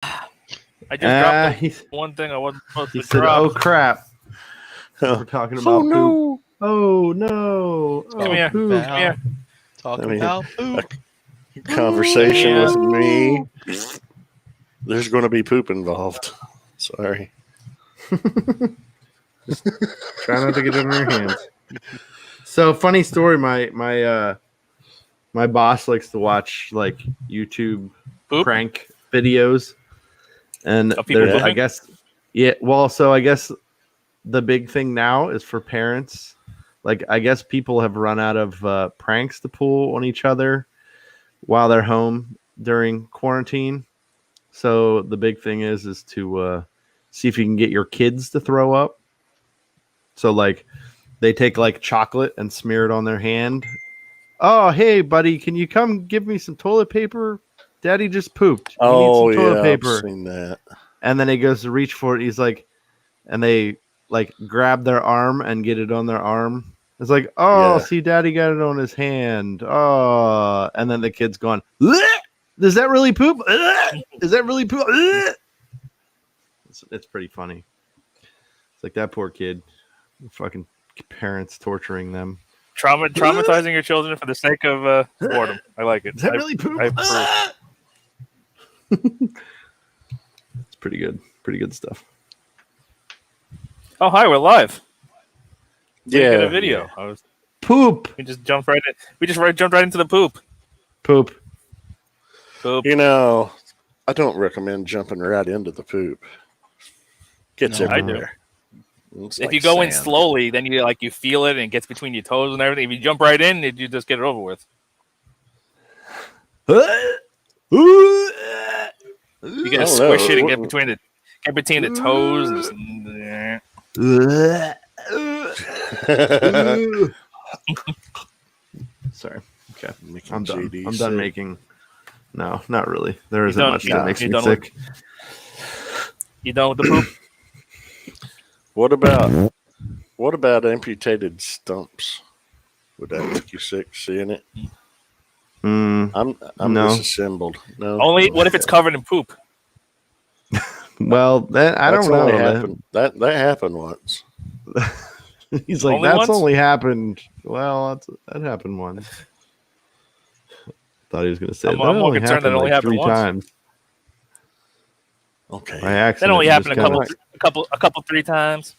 I just dropped the one thing I wasn't supposed to said, drop. "Oh crap!" We're talking about poop. Oh no! Come here. Poop. Come here. Talking about poop. Conversation with me. There's going to be poop involved. Sorry. Just try not to get it in your hands. So funny story. My boss likes to watch like YouTube prank videos, and I guess Well, so I guess the big thing now is for parents. Like I guess people have run out of pranks to pull on each other while they're home during quarantine. So the big thing is to see if you can get your kids to throw up. So like they take like chocolate and smear it on their hand. Oh, hey buddy, can you come give me some toilet paper? Daddy just pooped. You need some toilet paper. I've seen that. And then he goes to reach for it. He's like, and they like grab their arm and get it on their arm. It's like, oh, see, Daddy got it on his hand. Oh, and then the kid's going, does that really poop? Is that really poop? It's pretty funny. It's like that poor kid. Fucking parents torturing them. Traumatizing your children for the sake of boredom. I like it. Is that really poop? It's pretty good. Pretty good stuff. Oh, hi, we're live. Yeah. Get a video. I was poop. We just jumped right in. We just jumped right into the poop. Poop. You know, I don't recommend jumping right into the poop. Gets everywhere. If you go in slowly, then you feel it and it gets between your toes and everything. If you jump right in, you just get it over with. You gotta squish it and get between the toes. And Sorry. Okay. I'm done. I'm done making. No, not really. There isn't much that makes me sick. You done with the poop? What about amputated stumps? Would that make you sick seeing it? I'm disassembled. No. Only what if it's covered in poop? Well, I don't know. Happened. That happened once. He's like, that's only happened. Well, that happened once. Thought he was going to say I'm more concerned that it only happened 3 times. Okay. That only happened a couple 3 times.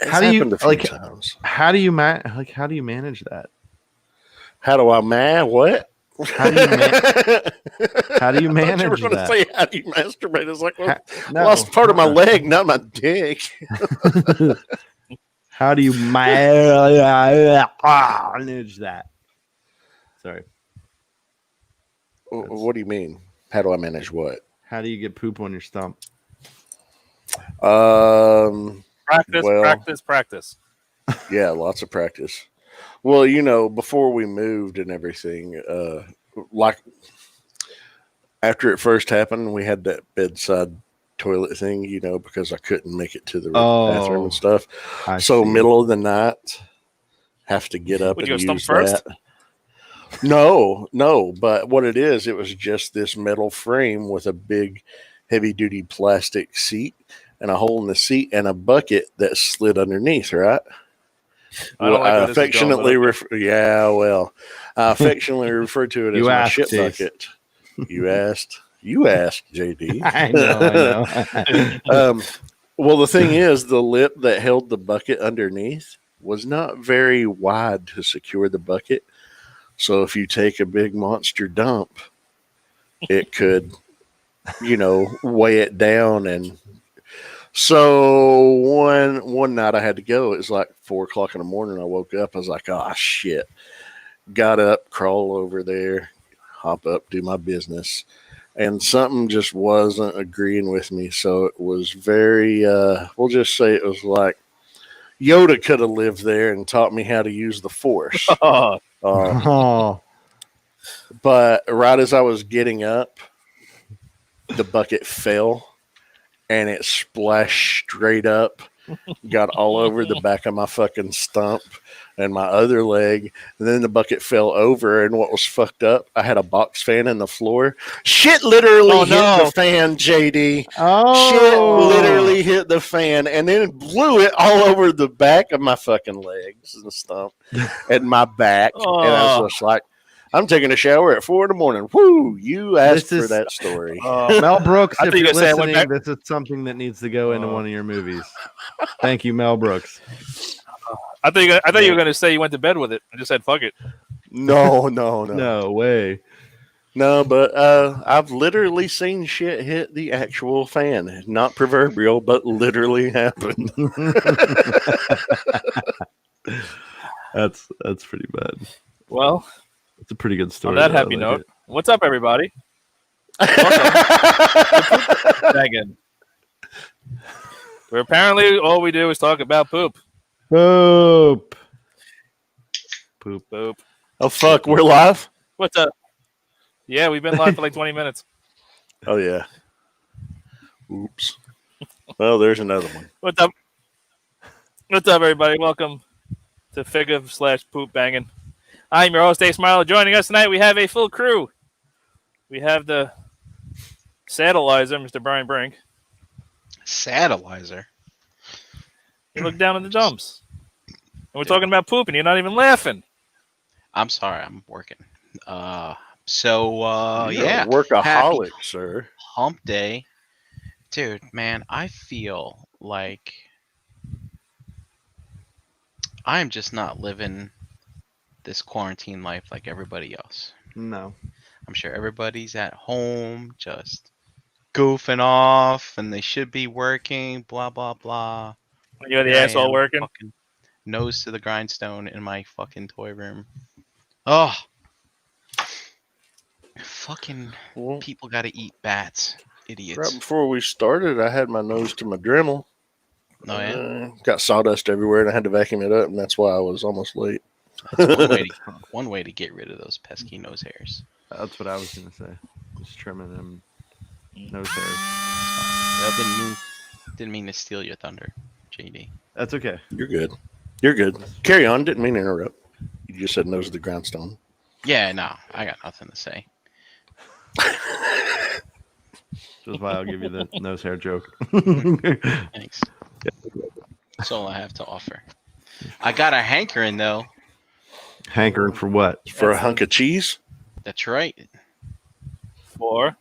How do you times. How do you manage that? How do I what? How do you manage you were going that? to say how do you masturbate? It's like lost part of my leg, not my dick. How do you manage that? Sorry. What do you mean? How do I manage what? How do you get poop on your stump? Practice. Yeah, lots of practice. Well, you know, before we moved and everything, like after it first happened, we had that bedside toilet thing, you know, because I couldn't make it to the bathroom and stuff. So middle of the night, have to get up and use that. First? No, but what it was just this metal frame with a big heavy duty plastic seat and a hole in the seat and a bucket that slid underneath, right? I affectionately refer to it as my shit bucket. You asked, JD. I know. Well, the thing is, the lip that held the bucket underneath was not very wide to secure the bucket. So if you take a big monster dump, it could, weigh it down. And so one night I had to go. It was like 4:00 in the morning. I woke up. I was like, oh, shit. Got up, crawl over there, hop up, do my business. And something just wasn't agreeing with me. So it was very, we'll just say it was like Yoda could have lived there and taught me how to use the Force. But right as I was getting up, the bucket fell and it splashed straight up got all over the back of my fucking stump and my other leg. And then the bucket fell over. And what was fucked up, I had a box fan in the floor. Shit literally hit the fan, JD. Shit literally hit the fan and then blew it all over the back of my fucking legs and stump and my back. And I was just like, I'm taking a shower at 4 a.m. Woo! You asked for that story. Mel Brooks, if you're listening, this is something that needs to go into one of your movies. Thank you, Mel Brooks. I thought you were going to say you went to bed with it and just said, fuck it. No. No way. No, but I've literally seen shit hit the actual fan. Not proverbial, but literally happened. That's pretty bad. Well, it's a pretty good story. On that happy note, what's up, everybody? Bangin. Where apparently all we do is talk about poop. Poop. Poop. Oh, fuck. We're live? What's up? Yeah, we've been live for like 20 minutes. Oh, yeah. Oops. Well, there's another one. What's up? What's up, everybody? Welcome to FIGGAH/Poop Bangin. I'm your host, Dave Smile. Joining us tonight, we have a full crew. We have the Satellizer, Mr. Brian Brink. Satellizer? You look down in the dumps. And we're talking about poop, and you're not even laughing. I'm sorry, I'm working. You're yeah. a workaholic, sir. Hump day. Dude, man, I feel like I'm just not living this quarantine life like everybody else. No. I'm sure everybody's at home just goofing off and they should be working, blah, blah, blah. You're the asshole working? Nose to the grindstone in my fucking toy room. Oh. Fucking people got to eat bats. Idiots. Right before we started, I had my nose to my Dremel. Oh, yeah? Got sawdust everywhere and I had to vacuum it up, and that's why I was almost late. One way to get rid of those pesky nose hairs. That's what I was gonna say. Just trimming them nose hairs. Didn't mean to steal your thunder, JD. That's okay. You're good. You're good. Carry on. Didn't mean to interrupt. You just said nose to the grindstone. Yeah, no, I got nothing to say. Which is why I'll give you the nose hair joke. Thanks. That's all I have to offer. I got a hankering though. Hankering for what? For a hunk of cheese? That's right. For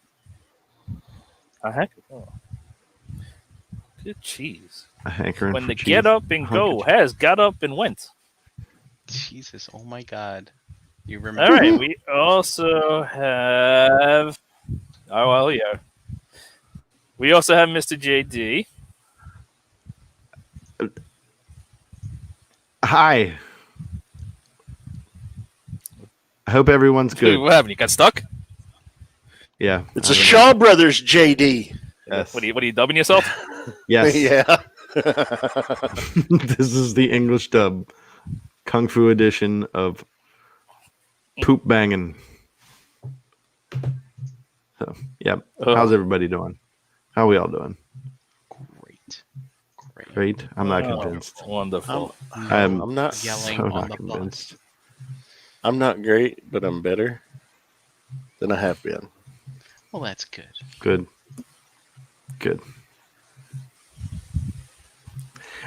a hankering. Oh. Good cheese. A hankering when for the cheese. get up and go has got up and went. Jesus, oh my God. You remember? All right, we also have. Oh, well, yeah. We also have Mr. JD. Hi. I hope everyone's good. What happened? You got stuck? Yeah. It's a Shaw Brothers, JD. Yes. What are you dubbing yourself? Yes. Yeah. This is the English dub. Kung Fu edition of Poop Bangin. So, yep. How's everybody doing? How are we all doing? Great. I'm not convinced. Wonderful. I'm not yelling so on not the convinced. bus. I'm not great, but I'm better than I have been. Well, that's good. Good. Good.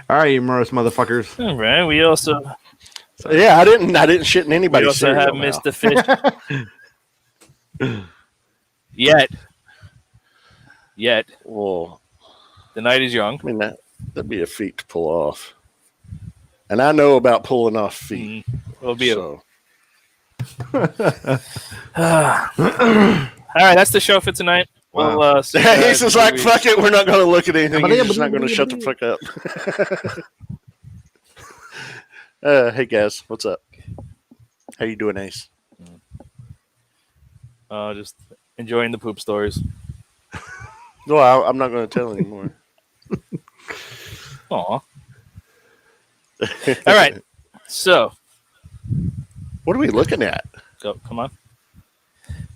All right, you morose motherfuckers. All right. We also Yeah, I didn't shit in we anybody's also have cereal now. Mr. Fish. Yet. Well, The night is young. I mean that'd be a feat to pull off. And I know about pulling off feet. It'll be so. All right, that's the show for tonight. Wow. We'll see you guys He's just in 2 like, weeks. fuck it, we're not going to look at anything. He's just not going to shut the fuck up. Hey, guys, what's up? How you doing, Ace? Just enjoying the poop stories. No, I'm not going to tell anymore. Aw. All right. So, What are we looking at? go. Come on.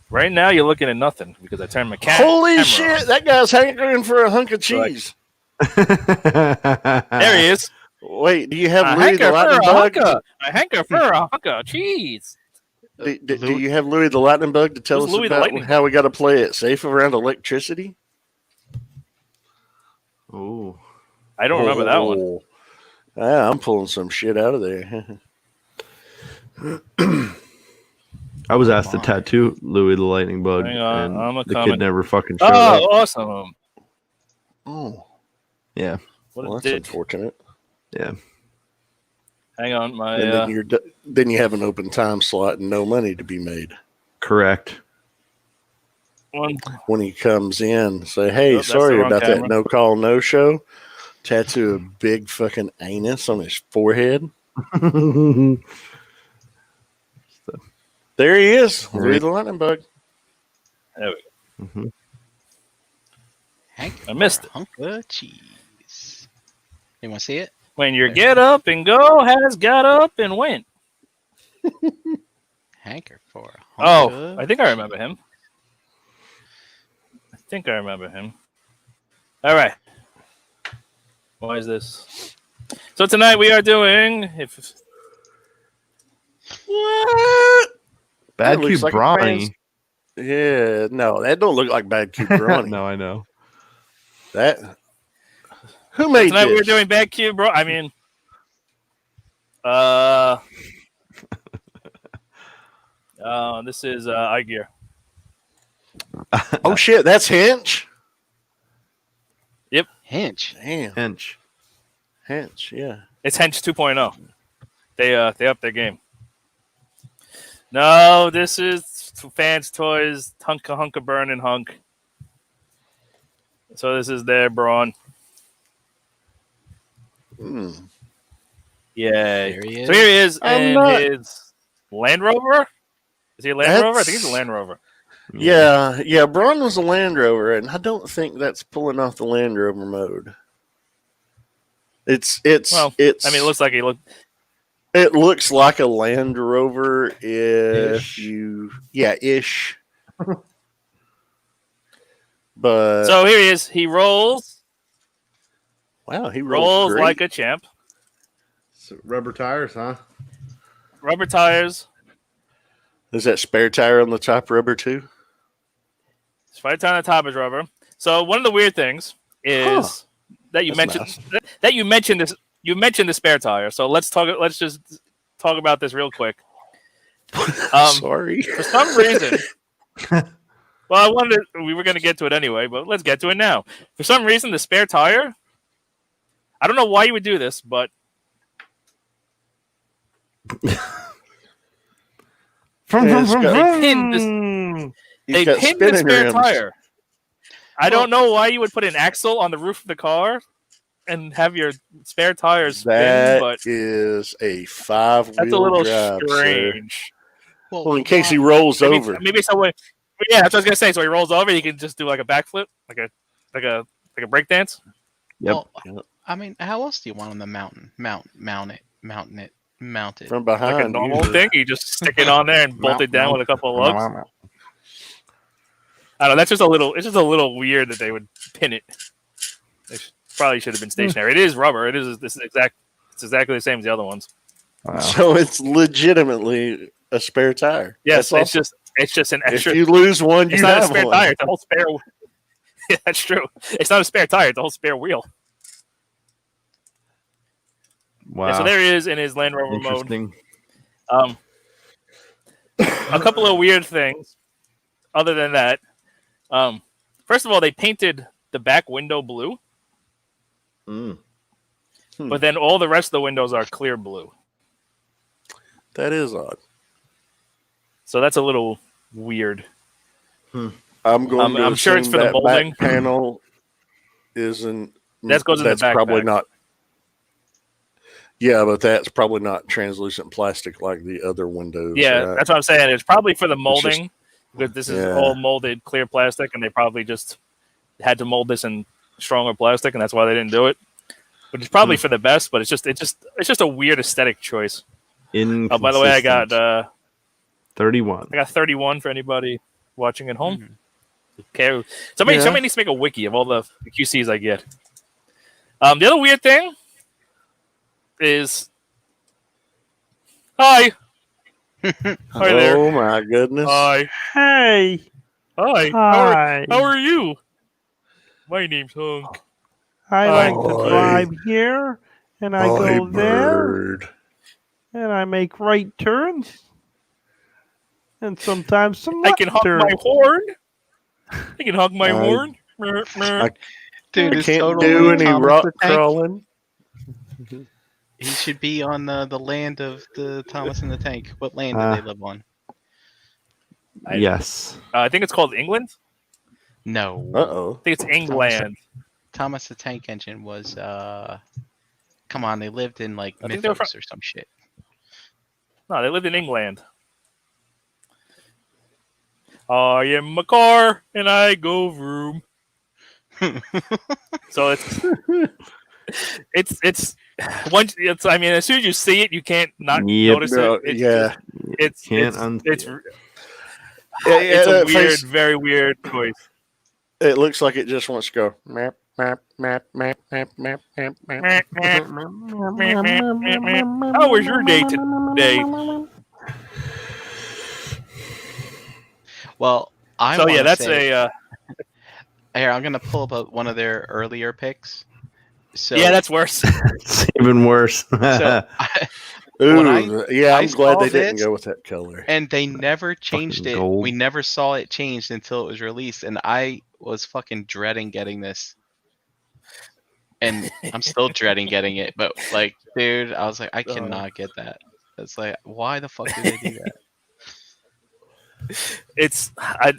Right now, you're looking at nothing because I turned my camera. Holy shit, that guy's hankering for a hunk of cheese. There he is. Wait, do you have A Louis the hanker for Lightning a Bug? hunka. A hanker for a hunka. Jeez. Do you have Louis the Lightning Bug to tell Who's us Louis the about Lightning how we got to play it safe around electricity? Oh, I don't remember that one. Yeah, I'm pulling some shit out of there. I was asked to tattoo Louis the Lightning Bug, Hang on, I'm and a the comment. kid never fucking showed up. Oh, awesome. Oh, Yeah, What well, a that's dick. unfortunate. yeah. Hang on, my And then then you have an open time slot and no money to be made. Correct. one. When he comes in, say, "Hey, Oh, that's the sorry wrong about camera. that no call, no show." Tattoo a big fucking anus on his forehead. There he is, Louis the Lightning Bug. There we go. Mhm. Hank I missed for a hunk of cheese. You want to see it? When your get up and go has got up and went. Hanker for a hunk Oh, of I think I remember him. All right. Why is this? So tonight we are doing What? Bad That looks Cube like a Brawny. Yeah, no, that don't look like Bad Cube Brawny. No, I know. That who made tonight this? we are doing Bad Cube, bro. I mean, this is iGear. Oh shit, that's Hinch. Hinch. Damn, Hench. Hinch. Yeah. It's Hench 2.0. They upped their game. No, this is Fanstoys, Hunka Burn and Hunk. So this is their Brawn. Hmm. Yay. There he is. So here he is I'm in not- his Land Rover. Is he a Land Rover? I think he's a Land Rover. Yeah. Braun was a Land Rover, and I don't think that's pulling off the Land Rover mode. It's. Well, it's. I mean, it looks like he looked. It looks like a Land Rover if Ish. you, ish. But So here he is. He rolls wow, he rolls great. like a champ. So, rubber tires, huh? Rubber tires. Is that spare tire on the top rubber too? Right on the top is rubber. So one of the weird things is that you That's mentioned that you mentioned this. You mentioned the spare tire. So let's just talk about this real quick. Sorry. For some reason, well, we were going to get to it anyway, but let's get to it now. For some reason, the spare tire. I don't know why you would do this, but they pinned this. They pinned the spare tire. I don't know why you would put an axle on the roof of the car and have your spare tires spin, That but is a 5-wheel that's a little drive, strange. Sir. Well, in case he rolls over. Maybe someone. Yeah, that's what I was gonna say. So he rolls over, he can just do like a backflip, like a breakdance. Yep. Well, I mean, how else do you want him to mount it? From behind. Like a normal usually. thing. You just stick it on there and bolt it down with a couple of lugs. I don't know. That's just a little. It's just a little weird that they would pin it. It probably should have been stationary. It is rubber. It's exactly the same as the other ones. Wow. So it's legitimately a spare tire. Yes, That's it's just an awesome. extra. If you lose one, you It's not a have spare one. tire. It's a whole spare. Yeah, that's true. It's not a spare tire. It's a whole spare wheel. Wow. Yeah, so there he is in his Land Rover mode. Interesting. A couple of weird things. Other than that, first of all, they painted the back window blue, but then all the rest of the windows are clear blue. That is odd. So that's a little weird. I'm going to I'm sure it's assume for the that molding. back panel isn't. That goes in the that's backpack. probably not. Yeah, but that's probably not translucent plastic like the other windows. Yeah, right? that's what I'm saying. It's probably for the molding. Because this is Yeah. all molded clear plastic, and they probably just had to mold this in stronger plastic, and that's why they didn't do it. But it's probably for the best. But it's just a weird aesthetic choice. Oh, by the way, I got 31. I got 31 for anybody watching at home. Okay, somebody needs to make a wiki of all the QCs I get. The other weird thing is, hi there. Oh my goodness. Hi. Hey. Hi. Hi. How are you? My name's Hunk. I Hi. like to Hi. drive here, and I Hi, go there, bird. and I make right turns, and sometimes some I left can honk turns. my horn. I can honk my I- horn. Dude, I it's can't totally do any Thomas rock the Tank. crawling. He should be on the land of the Thomas and the Tank. What land do they live on? Yes. I think it's called England. No. Uh-oh. I think it's England. Thomas the Tank Engine was come on, they lived in like I think they were Mythos or some shit. No, they lived in England. I am a car and I go vroom. So it's once it's. I mean, as soon as you see it, you can't not Yep. notice No, it. It's yeah. it's Can't it's, unsee it's, it. it's a that weird, face, very weird choice. it looks like it just wants to go map, map, map, map, map, map, map, map. How was your day today? Well, I So want yeah, to that's say a here. I'm gonna pull up one of their earlier picks. So yeah, that's worse. It's even worse. so Ooh, When yeah, I I'm glad saw they didn't this- go with that color. and they never changed Fucking it. gold. We never saw it changed until it was released, and I was fucking dreading getting this. And I'm still dreading getting it, but like, dude, I was like, I cannot get that. It's like, why the fuck did they do that? It's I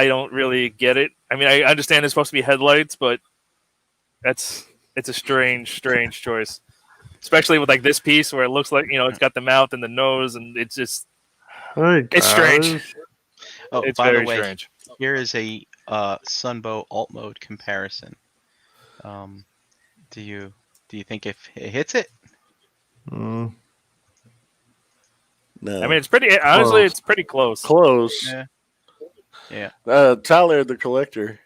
don't really get it. I mean, I understand it's supposed to be headlights, but it's a strange choice, especially with like this piece where it looks like it's got the mouth and the nose, and it's just Hey, it's strange. guys. Oh, It's by the very way, strange. here is a Sunbow alt mode comparison. Do you think if it hits it? Mm, No. I mean, it's pretty. Honestly, Close. it's pretty close. Close. Yeah. Tyler the Collector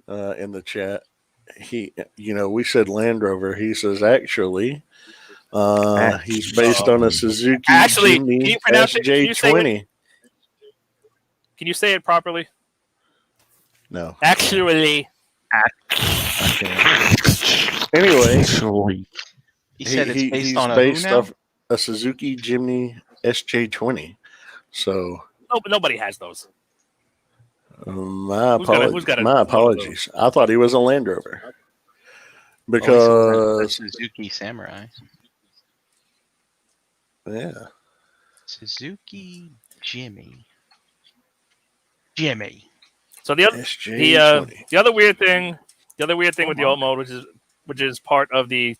in the chat, he, we said Land Rover. He says, actually, he's based on a Suzuki Actually, Jimny can you pronounce it? Can you say SJ20. Can you say it properly? No, Actually, I can't. Anyway, He said it's based he's on a based who now? off a Suzuki Jimny SJ20. So nobody has those. my Who's got one of those? apologies. I thought he was a Land Rover Oh, he said the because Suzuki Samurai. yeah. Suzuki Jimmy. So the other SJ20. the other weird thing with the alt mode, which is part of the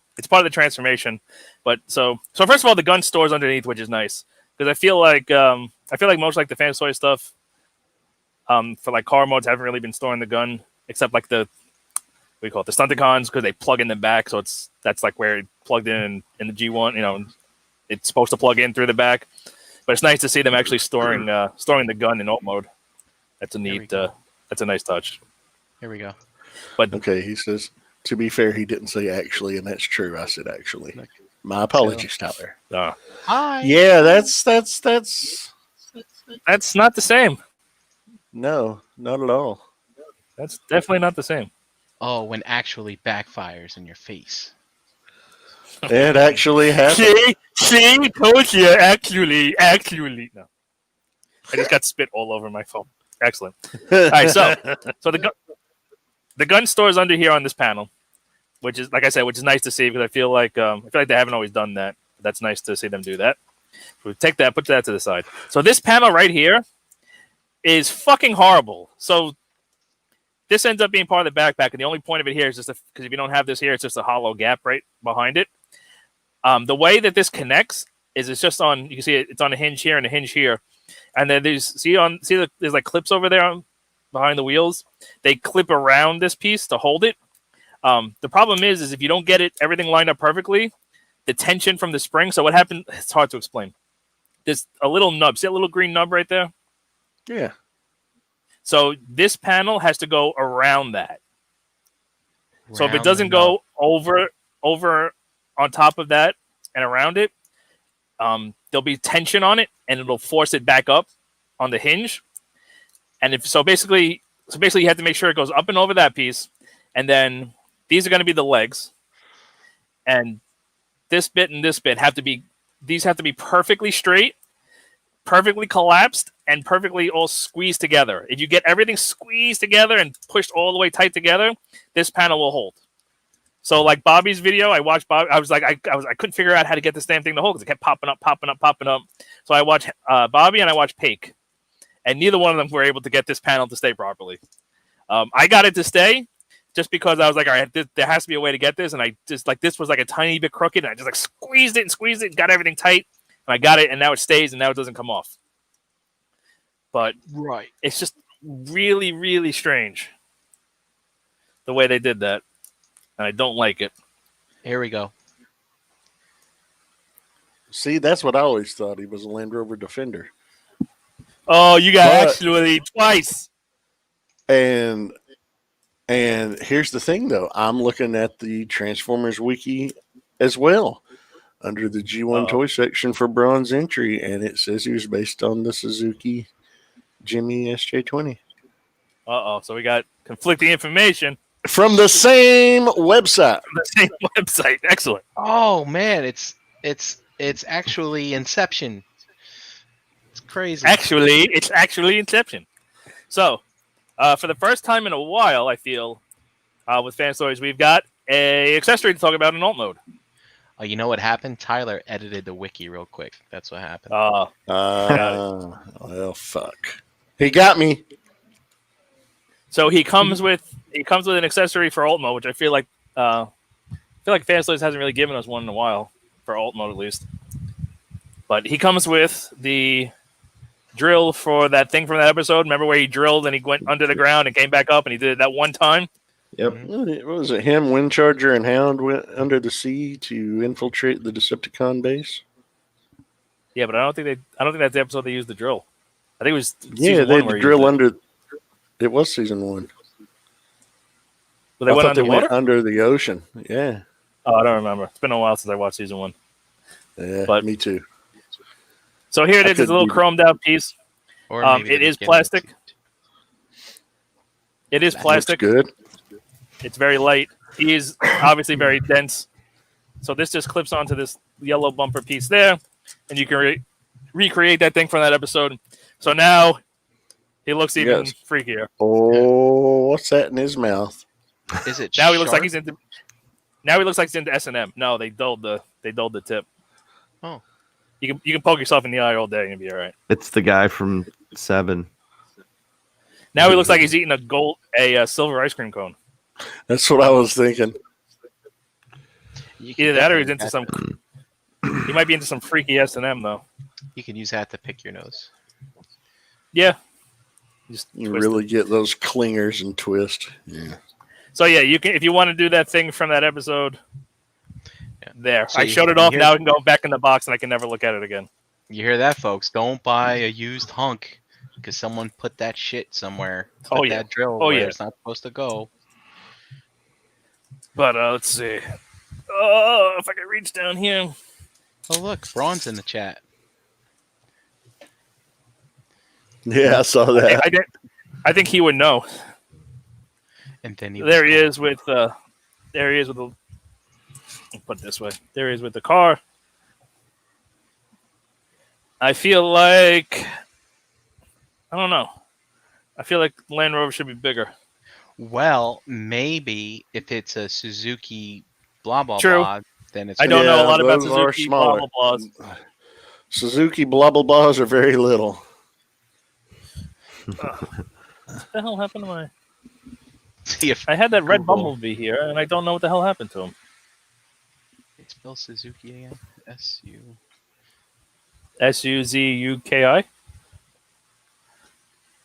transformation. But so first of all, the gun stores underneath, which is nice because I feel like most like the Fanstoys stuff, for like car modes haven't really been storing the gun except like the we call it the Stunticons because they plug in the back, so that's like where it plugged in the G1. It's supposed to plug in through the back, but it's nice to see them actually storing the gun in alt mode. That's a neat. That's a nice touch. Here we go. But Okay, he says, to be fair, he didn't say actually, and that's true. I said actually. My apologies, Tyler. Hi. Yeah, that's that's not the same. no, not at all. That's definitely not the same. Oh, when actually backfires in your face. It actually happened. See, told you. Actually, no. I just got spit all over my phone. Excellent. All right, so the gun store is under here on this panel, which is, like I said, which is nice to see because I feel like they haven't always done that. That's nice to see them do that. So we take that, put that to the side. So this panel right here is fucking horrible. So this ends up being part of the backpack, and the only point of it here is just because if you don't have this here, it's just a hollow gap right behind it. The way that this connects is it's just on. You can see it's on a hinge here and a hinge here, and then there's like clips over there behind the wheels. They clip around this piece to hold it. The problem is if you don't get everything lined up perfectly, the tension from the spring. So what happened? It's hard to explain. There's a little nub. See that little green nub right there? Yeah. So this panel has to go around that. So if it doesn't go over on top of that and around it, there'll be tension on it, and it'll force it back up on the hinge. And basically you have to make sure it goes up and over that piece, and then these are going to be the legs, and this bit and this bit have to be perfectly straight, perfectly collapsed, and perfectly all squeezed together. If you get everything squeezed together and pushed all the way tight together, this panel will hold. So like Bobby's video, I watched Bobby. I was like, I couldn't figure out how to get this damn thing to hold because it kept popping up. So I watched Bobby and I watched Paik, and neither one of them were able to get this panel to stay properly. I got it to stay just because I was like, all right, there has to be a way to get this, and I just like this was like a tiny bit crooked, and I just like squeezed it, got everything tight, and I got it, and now it stays, and now it doesn't come off. But it's just really, really strange the way they did that. And I don't like it. Here we go. See, that's what I always thought. He was a Land Rover Defender. Oh, you got actually twice. And here's the thing, though. I'm looking at the Transformers wiki as well under the G1 toy section for Brawn's entry, and it says he was based on the Suzuki Jimmy SJ20. So we got conflicting information. From the same website. Excellent. Oh man, it's actually Inception. It's crazy. It's actually Inception. So, for the first time in a while, I feel with Fanstoys, we've got a accessory to talk about in alt mode. Oh, you know what happened? Tyler edited the wiki real quick. That's what happened. Well, fuck. He got me. So he comes with an accessory for alt mode, which I feel like Fanstoys hasn't really given us one in a while for alt mode at least. But he comes with the drill for that thing from that episode. Remember where he drilled and he went under the ground and came back up and he did it that one time? Yep. What was it? Him, Windcharger, and Hound went under the sea to infiltrate the Decepticon base. Yeah, but I don't think that's the episode they used the drill. I think it was they had to drill under. It was season 1. But they went under the ocean. Yeah. Oh, I don't remember. It's been a while since I watched season 1. Yeah, but me too. So here it is. It's a little chromed out piece. It is plastic. It is plastic. Good. It's very light. He is obviously very dense. So this just clips onto this yellow bumper piece there, and you can recreate that thing from that episode. So now he looks even freakier. Oh, what's that in his mouth? Is it now? He looks like he's into. Now he looks like he's into S&M. No, they dulled the tip. Oh, you can poke yourself in the eye all day and you'll be all right. It's the guy from 7. Now he looks like he's eating a silver ice cream cone. That's what I was thinking. Either that or he's into some. He might be into some freaky S&M though. You can use that to pick your nose. Yeah. You really get those clingers and twist. Yeah. So yeah, you can if you want to do that thing from that episode. Yeah. There, so I showed it off. Now I can go back in the box and I can never look at it again. You hear that, folks? Don't buy a used Hunk because someone put that shit somewhere. Put that drill where it's not supposed to go. But let's see. Oh, if I can reach down here. Oh look, Brawn's in the chat. Yeah, I saw that. I think he would know. And then he is with the. I'll put it this way. There he is with the car. I feel like. I don't know. I feel like Land Rover should be bigger. Well, maybe if it's a Suzuki blah blah blah, then it's. I don't know a lot about Suzuki blah blah blahs. Suzuki blah blah blahs are very little. What the hell happened to my? I had that red Bumblebee here, and I don't know what the hell happened to him. Spell Suzuki again. Suzuki.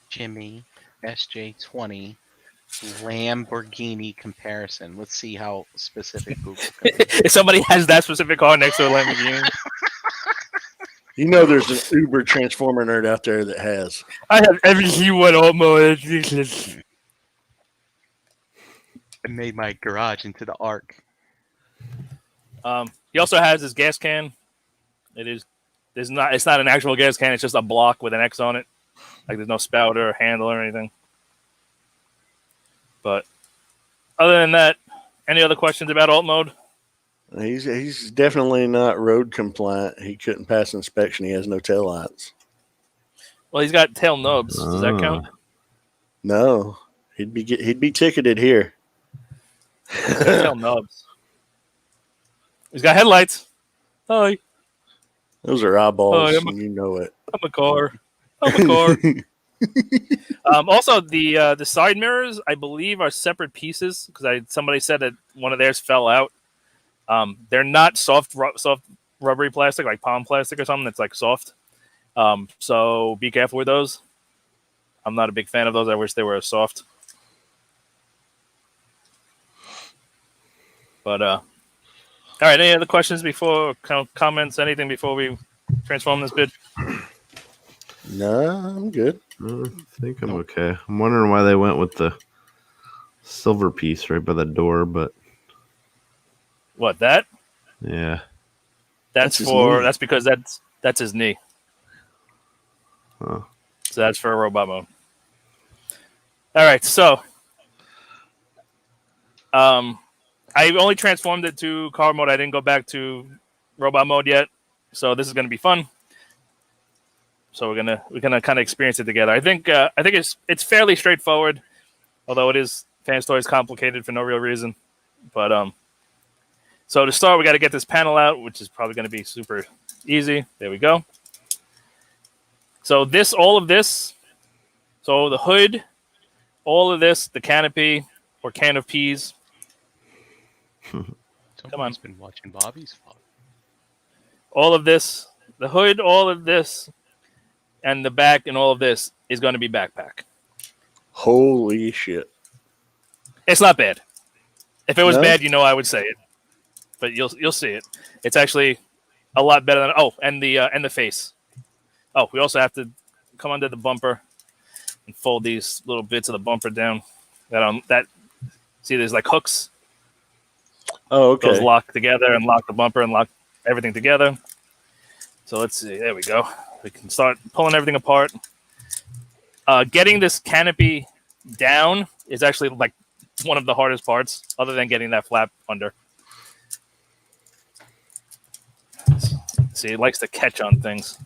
Jimmy SJ20 Lamborghini comparison. Let's see how specific Google. If somebody has that specific car next to a Lamborghini. You know there's an Uber Transformer nerd out there that has. I have every C1 almost. I made my garage into the ark. He also has his gas can. It's not an actual gas can. It's just a block with an X on it. Like there's no spout or handle or anything. But other than that, any other questions about alt mode? He's definitely not road compliant. He couldn't pass inspection. He has no tail lights. Well, he's got tail nubs. Does that count? No, he'd be ticketed here. Tail nubs. He's got headlights. Hi, Those are eyeballs, Oh, and you know it. I'm a car. Also, the side mirrors, I believe, are separate pieces because somebody said that one of theirs fell out. They're not soft rubbery plastic like palm plastic or something that's like soft. So be careful with those. I'm not a big fan of those. I wish they were soft. But all right. Any other questions before comments? Anything before we transform this bitch? No, I'm good. I think I'm okay. I'm wondering why they went with the silver piece right by the door, but What, that? yeah. That's because that's his knee. Oh. So that's for a robot mode. All right, so I only transformed it to car mode. I didn't go back to robot mode yet. So this is gonna be fun. So we're gonna kind of experience it together. I think it's fairly straightforward, although it is Fanstoys complicated for no real reason. But so to start, we got to get this panel out, which is probably going to be super easy. There we go. So all of this, so the hood, all of this, the canopy or can of peas. Come on. Been watching Bobby's vlog. All of this, the hood, all of this, and the back, and all of this is going to be backpack. Holy shit! It's not bad. If it was No? bad, I would say it. But you'll see it. It's actually a lot better than and the face. Oh, we also have to come under the bumper and fold these little bits of the bumper down. See, there's like hooks. Oh, okay. Those lock together and lock the bumper and lock everything together. So let's see. There we go. We can start pulling everything apart. Getting this canopy down is actually like one of the hardest parts, other than getting that flap under. See, it likes to catch on things.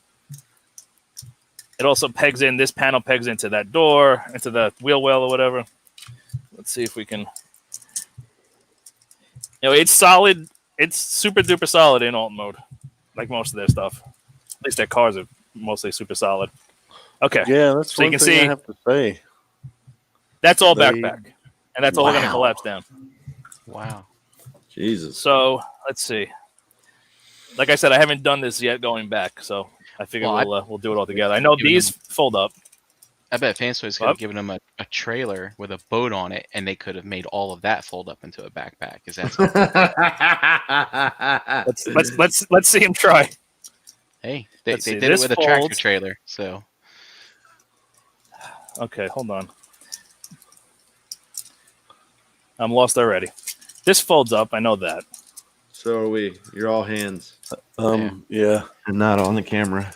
It also pegs in. This panel pegs into that door, into the wheel well or whatever. Let's see if we can. It's solid. It's super duper solid in alt mode, like most of their stuff. At least their cars are mostly super solid. Okay. Yeah, that's so one you can thing see. I have to say. That's all backpack, and that's all going to collapse down. Wow. Jesus. So let's see. Like I said, I haven't done this yet going back, so I figure we'll do it all together. I know these fold up. I bet Fanstoys could have given them a trailer with a boat on it, and they could have made all of that fold up into a backpack. Is that something? let's see him try. Hey, they Let's see, did it this with a tractor folds. trailer, so Okay, hold on. I'm lost already. This folds up. I know that. So are we. You're all hands. Yeah. And not on the camera.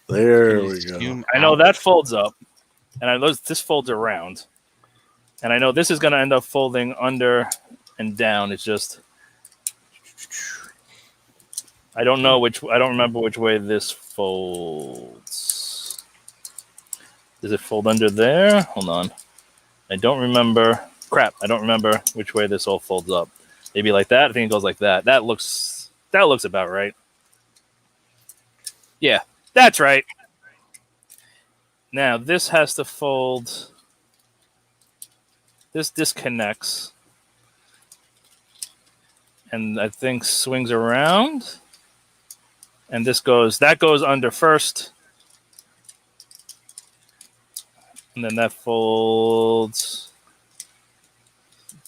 There we go. I know that folds up, and I know this folds around, and I know this is going to end up folding under and down. It's just I don't remember which way this folds. Does it fold under there? Hold on. I don't remember. Crap! I don't remember which way this all folds up. Maybe like that. I think it goes like that. That looks about right. Yeah. That's right. Now, this has to fold. This disconnects. And I think swings around. And that goes under first. And then that folds.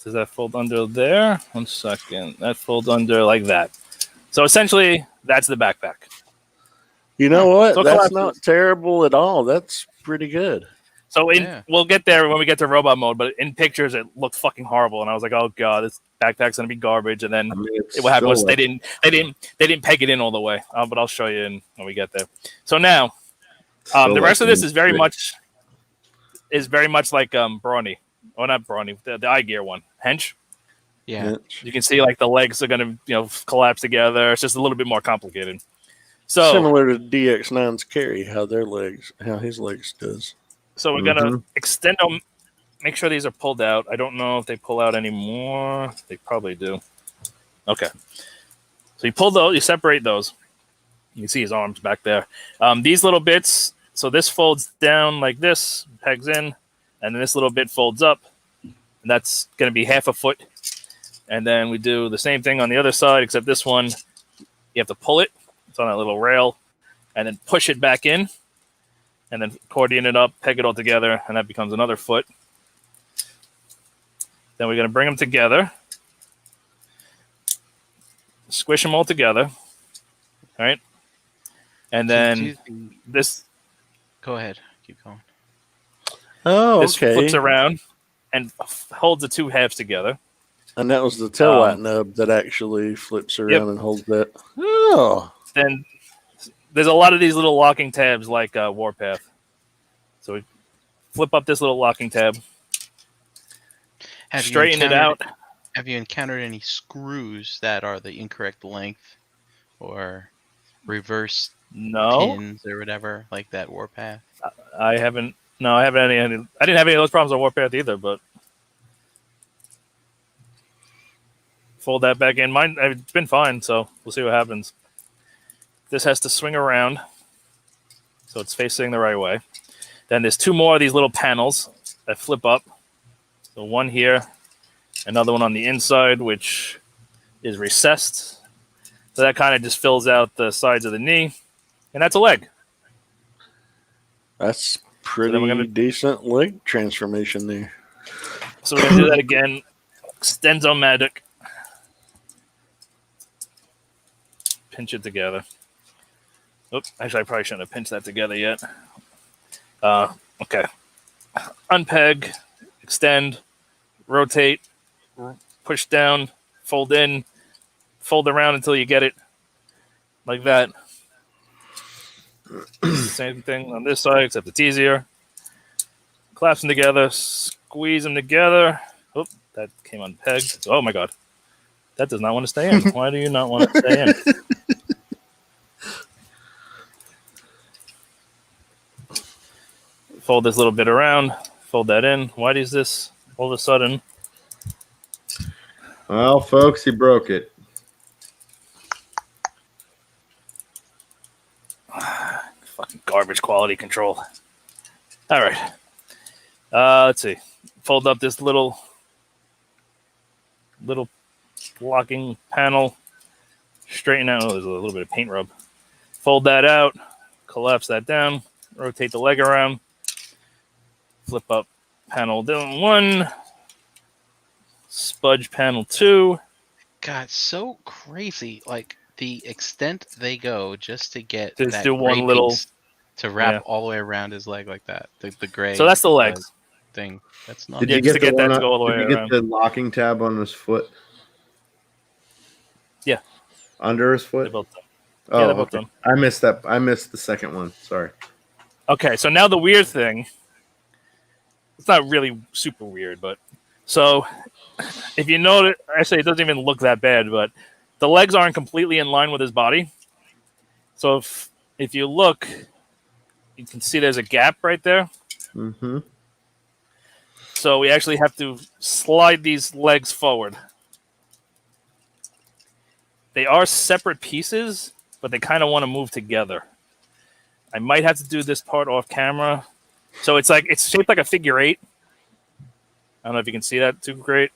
Does that fold under there? 1 second. That folds under like that. So essentially, that's the backpack. You know what? So That's collapses. not terrible at all. That's pretty good. So Yeah. we'll get there when we get to robot mode, but in pictures it looked fucking horrible, and I was like, "Oh god, this backpack's gonna be garbage." And then what happened was they didn't peg it in all the way. But I'll show you when we get there. So now, the rest of this is very much like Brawny, or not Brawny, the eye gear one, Hench. Yeah. You can see like the legs are gonna collapse together. It's just a little bit more complicated. So similar to DX9's carry, how his legs does. So we're gonna extend them. Make sure these are pulled out. I don't know if they pull out anymore. They probably do. Okay. So you pull those. You separate those. You can see his arms back there. These little bits. So this folds down like this, pegs in, and then this little bit folds up, and that's gonna be 1/2 foot. And then we do the same thing on the other side, except this one, you have to pull it. It's on that little rail, and then push it back in, and then accordion it up, peg it all together, and that becomes another foot. Then we're going to bring them together, squish them all together, all right? And then this... Go ahead. Keep going. Oh, this okay. flips around and holds the two halves together. And that was the Taillight nub that actually flips around and holds that. Oh. Then there's a lot of these little locking tabs like Warpath. So we flip up this little locking tab, straighten it out. Have you encountered any screws that are the incorrect length or reverse pins or whatever like that Warpath? I haven't. No, I haven't any. I didn't have any of those problems on Warpath either, but fold that back in. Mine, it's been fine, so we'll see what happens. This has to swing around, so it's facing the right way. Then there's two more of these little panels that flip up. So one here, another one on the inside, which is recessed. So that kind of just fills out the sides of the knee, and that's a leg. That's pretty decent leg transformation there. So we're going to do that again. Extenso magic. Pinch it together. Oops, actually, I probably shouldn't have pinched that together yet. Okay. Unpeg, extend, rotate, push down, fold in, fold around until you get it like that. Same thing on this side, except it's easier. Clasp them together, squeeze them together. Oop, that came unpegged. Oh my god. That does not want to stay in. Why do you not want to stay in? Fold this little bit around, fold that in. Why does this all of a sudden? Well, folks, he broke it. Fucking garbage quality control. All right. Let's see. Fold up this little locking panel. Straighten out. Oh, there's a little bit of paint rub. Fold that out. Collapse that down. Rotate the leg around. Flip up panel down 1. Spudge panel 2. God, so crazy. Like the extent they go just to get just that do one little piece to wrap all the way around his leg like that. The gray. So that's the legs thing. That's not. Did you get that to go all the way around? Did you get the locking tab on his foot? Yeah. Under his foot? They're both done. Oh, yeah, they're both done. I missed that. I missed the second one. Sorry. Okay, so now the weird thing. It's not really super weird, but so if you notice, actually, it doesn't even look that bad, but the legs aren't completely in line with his body. So if you look, you can see there's a gap right there. Mm-hmm. So we actually have to slide these legs forward. They are separate pieces, but they kind of want to move together. I might have to do this part off camera. So it's shaped like a figure 8. I don't know if you can see that too great.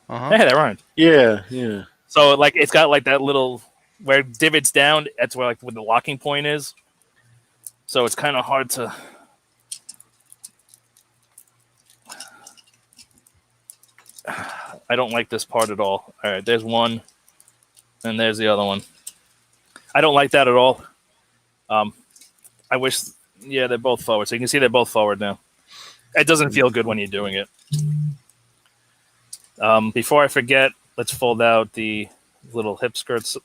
Uh-huh. Hey, that rhymed. Yeah, yeah. So it's got like that little where it divots down. That's where where the locking point is. So it's kind of hard to. I don't like this part at all. All right, there's one, and there's the other one. I don't like that at all. I wish. Yeah, they're both forward. So you can see they're both forward now. It doesn't feel good when you're doing it. Before I forget, let's fold out the little hip skirts.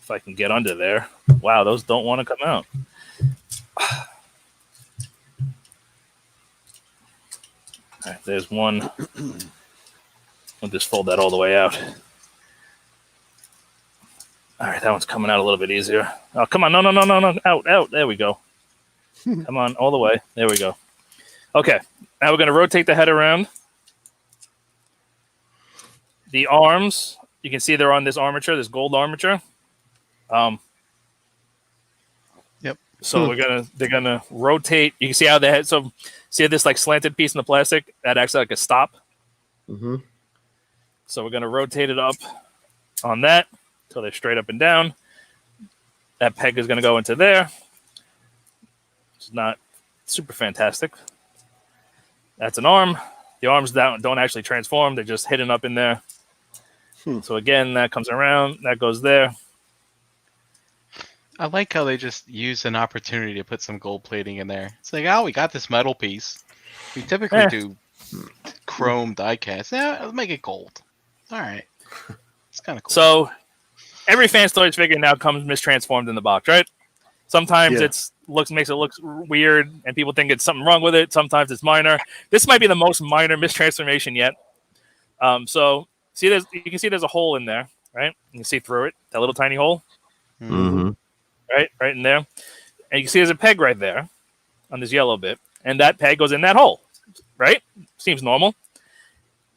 If I can get under there. Wow, those don't want to come out. All right, there's one. I'll just fold that all the way out. All right, that one's coming out a little bit easier. Oh, come on. No. Out. There we go. Come on, all the way. There we go. Okay, now we're going to rotate the head around. The arms, you can see they're on this armature, this gold armature. Yep. So they're gonna rotate. You can see how the head. So see this like slanted piece in the plastic that acts like a stop. Mm-hmm. So we're gonna rotate it up on that so they're straight up and down. That peg is gonna go into there. It's not super fantastic. That's an arm. The arms don't actually transform; they're just hidden up in there. So again, that comes around. That goes there. I like how they just use an opportunity to put some gold plating in there. It's like, oh, we got this metal piece. We typically do chrome die cast. Yeah, let's make it gold. All right. It's kind of cool. So every Fanstoys figure now comes mistransformed in the box, right? Sometimes makes it look weird and people think it's something wrong with it. Sometimes it's minor. This might be the most minor mistransformation yet. So see, you can see there's a hole in there, right? You can see through it, that little tiny hole. Mm-hmm. Right in there. And you can see there's a peg right there on this yellow bit. And that peg goes in that hole, right? Seems normal.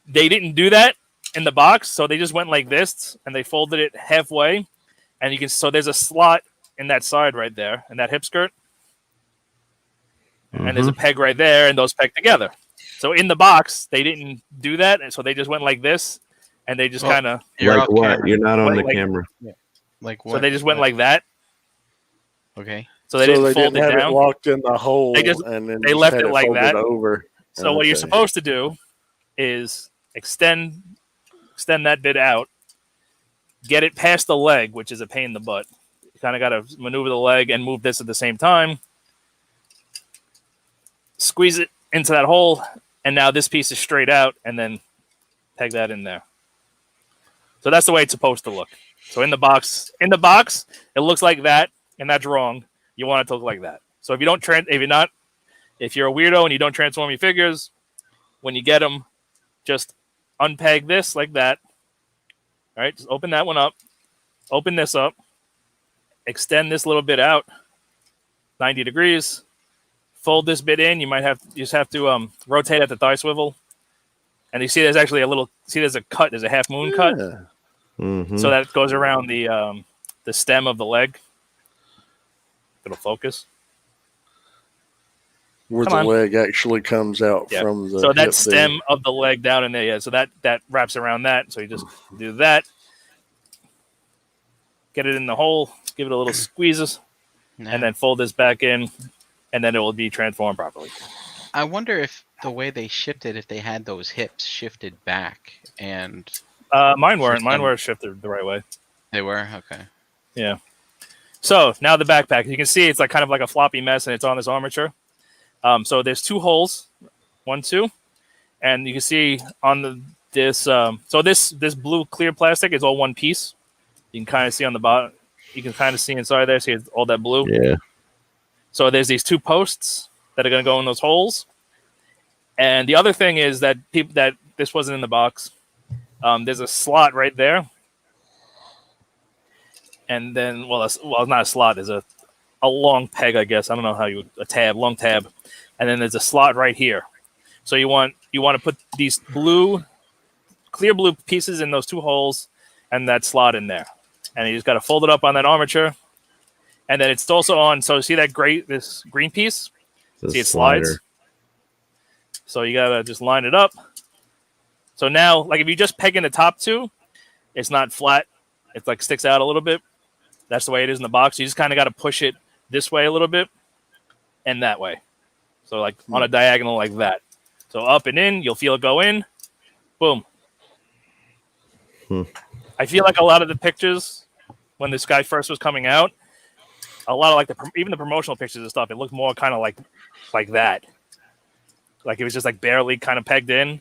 They didn't do that in the box, so they just went like this, and they folded it halfway. And so there's a slot in that side right there, in that hip skirt. And there's a peg right there, and those peg together. So in the box, they didn't do that, and so they just went like this, and they just kind of... Like what? You're not on the camera. Like what? So they just went like that. Okay. So they didn't fold didn't have it down. It locked in the hole. They left it like that. Over. So what you're supposed to do is extend that bit out, get it past the leg, which is a pain in the butt. You kind of got to maneuver the leg and move this at the same time. Squeeze it into that hole, and now this piece is straight out, and then peg that in there. So that's the way it's supposed to look. So in the box, it looks like that. And that's wrong. You want it to look like that. So if you're a weirdo and you don't transform your figures, when you get them, just unpeg this like that. All right, just open that one up. Open this up. Extend this little bit out 90 degrees. Fold this bit in. You just have to rotate at the thigh swivel. And you see there's actually there's a cut. There's a half moon cut. Mm-hmm. So that goes around the stem of the leg. It'll focus. Where the leg actually comes out from the... So that stem of the leg down in there, yeah. So that wraps around that. So you just do that. Get it in the hole. Give it a little squeezes. And then fold this back in. And then it will be transformed properly. I wonder if the way they shipped it, if they had those hips shifted back and... Mine weren't. Mine were shifted the right way. They were? Okay. Yeah. So now the backpack, you can see it's like kind of like a floppy mess, and it's on this armature. So there's two holes, 1, 2, and you can see on this. So this blue clear plastic is all one piece. You can kind of see on the bottom. You can kind of see inside there. See all that blue. Yeah. So there's these two posts that are going to go in those holes. And the other thing is that this wasn't in the box. There's a slot right there. And then, well, it's not a slot. There's a long peg, I guess. I don't know long tab. And then there's a slot right here. So you want to put these clear blue pieces in those two holes and that slot in there. And you just got to fold it up on that armature. And then it's also on, so see this green piece? See it slides? So you got to just line it up. So now, like if you just peg in the top two, it's not flat. It like sticks out a little bit. That's the way it is in the box. You just kind of got to push it this way a little bit and that way. So like on a diagonal like that. So up and in, you'll feel it go in. Boom. I feel like a lot of the pictures when this guy first was coming out, a lot of like even the promotional pictures and stuff, it looked more kind of like that. Like it was just like barely kind of pegged in.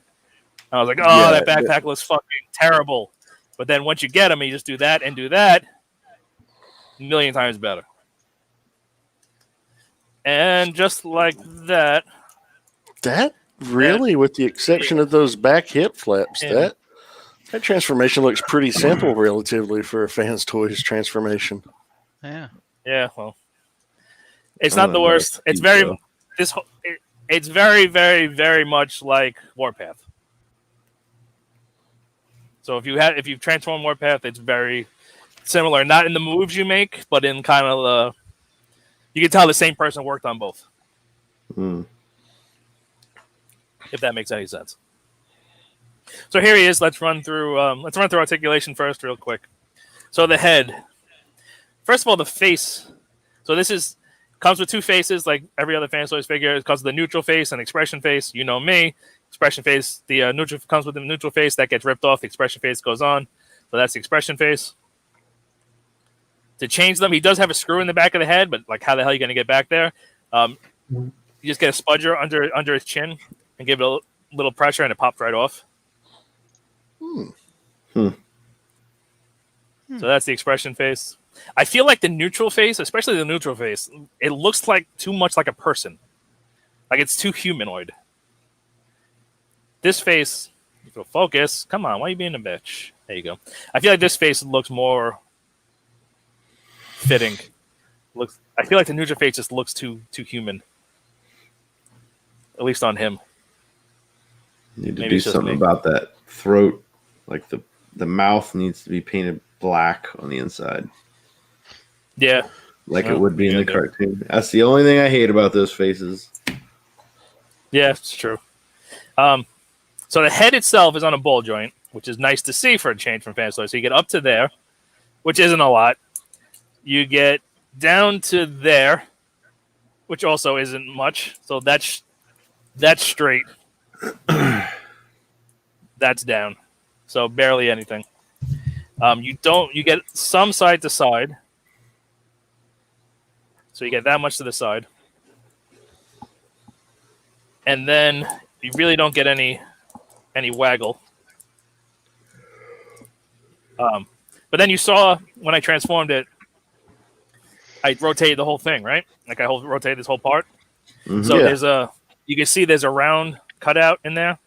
I was like, oh, that backpack looks fucking terrible. But then once you get them, you just do that and do that, a million times better. And just like that. That really, with the exception of those back hip flaps, that transformation looks pretty simple relatively for a Fanstoys transformation. Yeah. Yeah, well, it's not the worst. It's very it's very, very, very much like Warpath. So if you've transformed Warpath, it's very similar. Not in the moves you make, but in kind of you can tell the same person worked on both. If that makes any sense. So here he is. Let's run through articulation first, real quick. So the head. First of all, the face. So this comes with two faces, like every other Fanstoys figure. It comes with the neutral face and expression face. You know me. Expression face. The neutral comes with the neutral face that gets ripped off. The expression face goes on. So that's the expression face. To change them, he does have a screw in the back of the head, but like, how the hell are you going to get back there? You just get a spudger under his chin and give it a little pressure, and it popped right off. So that's the expression face. I feel like the neutral face, especially the neutral face, it looks like too much like a person. Like it's too humanoid. This face, if you'll focus, come on, why are you being a bitch? There you go. I feel like this face looks more fitting. I feel like the neutral face just looks too human. At least on him. Need to do something about that throat. Like the mouth needs to be painted black on the inside. Yeah. Like it would be in the cartoon. That's the only thing I hate about those faces. Yeah, it's true. So the head itself is on a ball joint, which is nice to see for a change from Fanstoys. So you get up to there, which isn't a lot. You get down to there, which also isn't much. So that's straight. That's down. So barely anything. You get some side to side. So you get that much to the side. And then you really don't get any waggle. But then you saw when I transformed it, I rotated the whole thing, right? Like I rotated this whole part. So you can see there's a round cutout in there.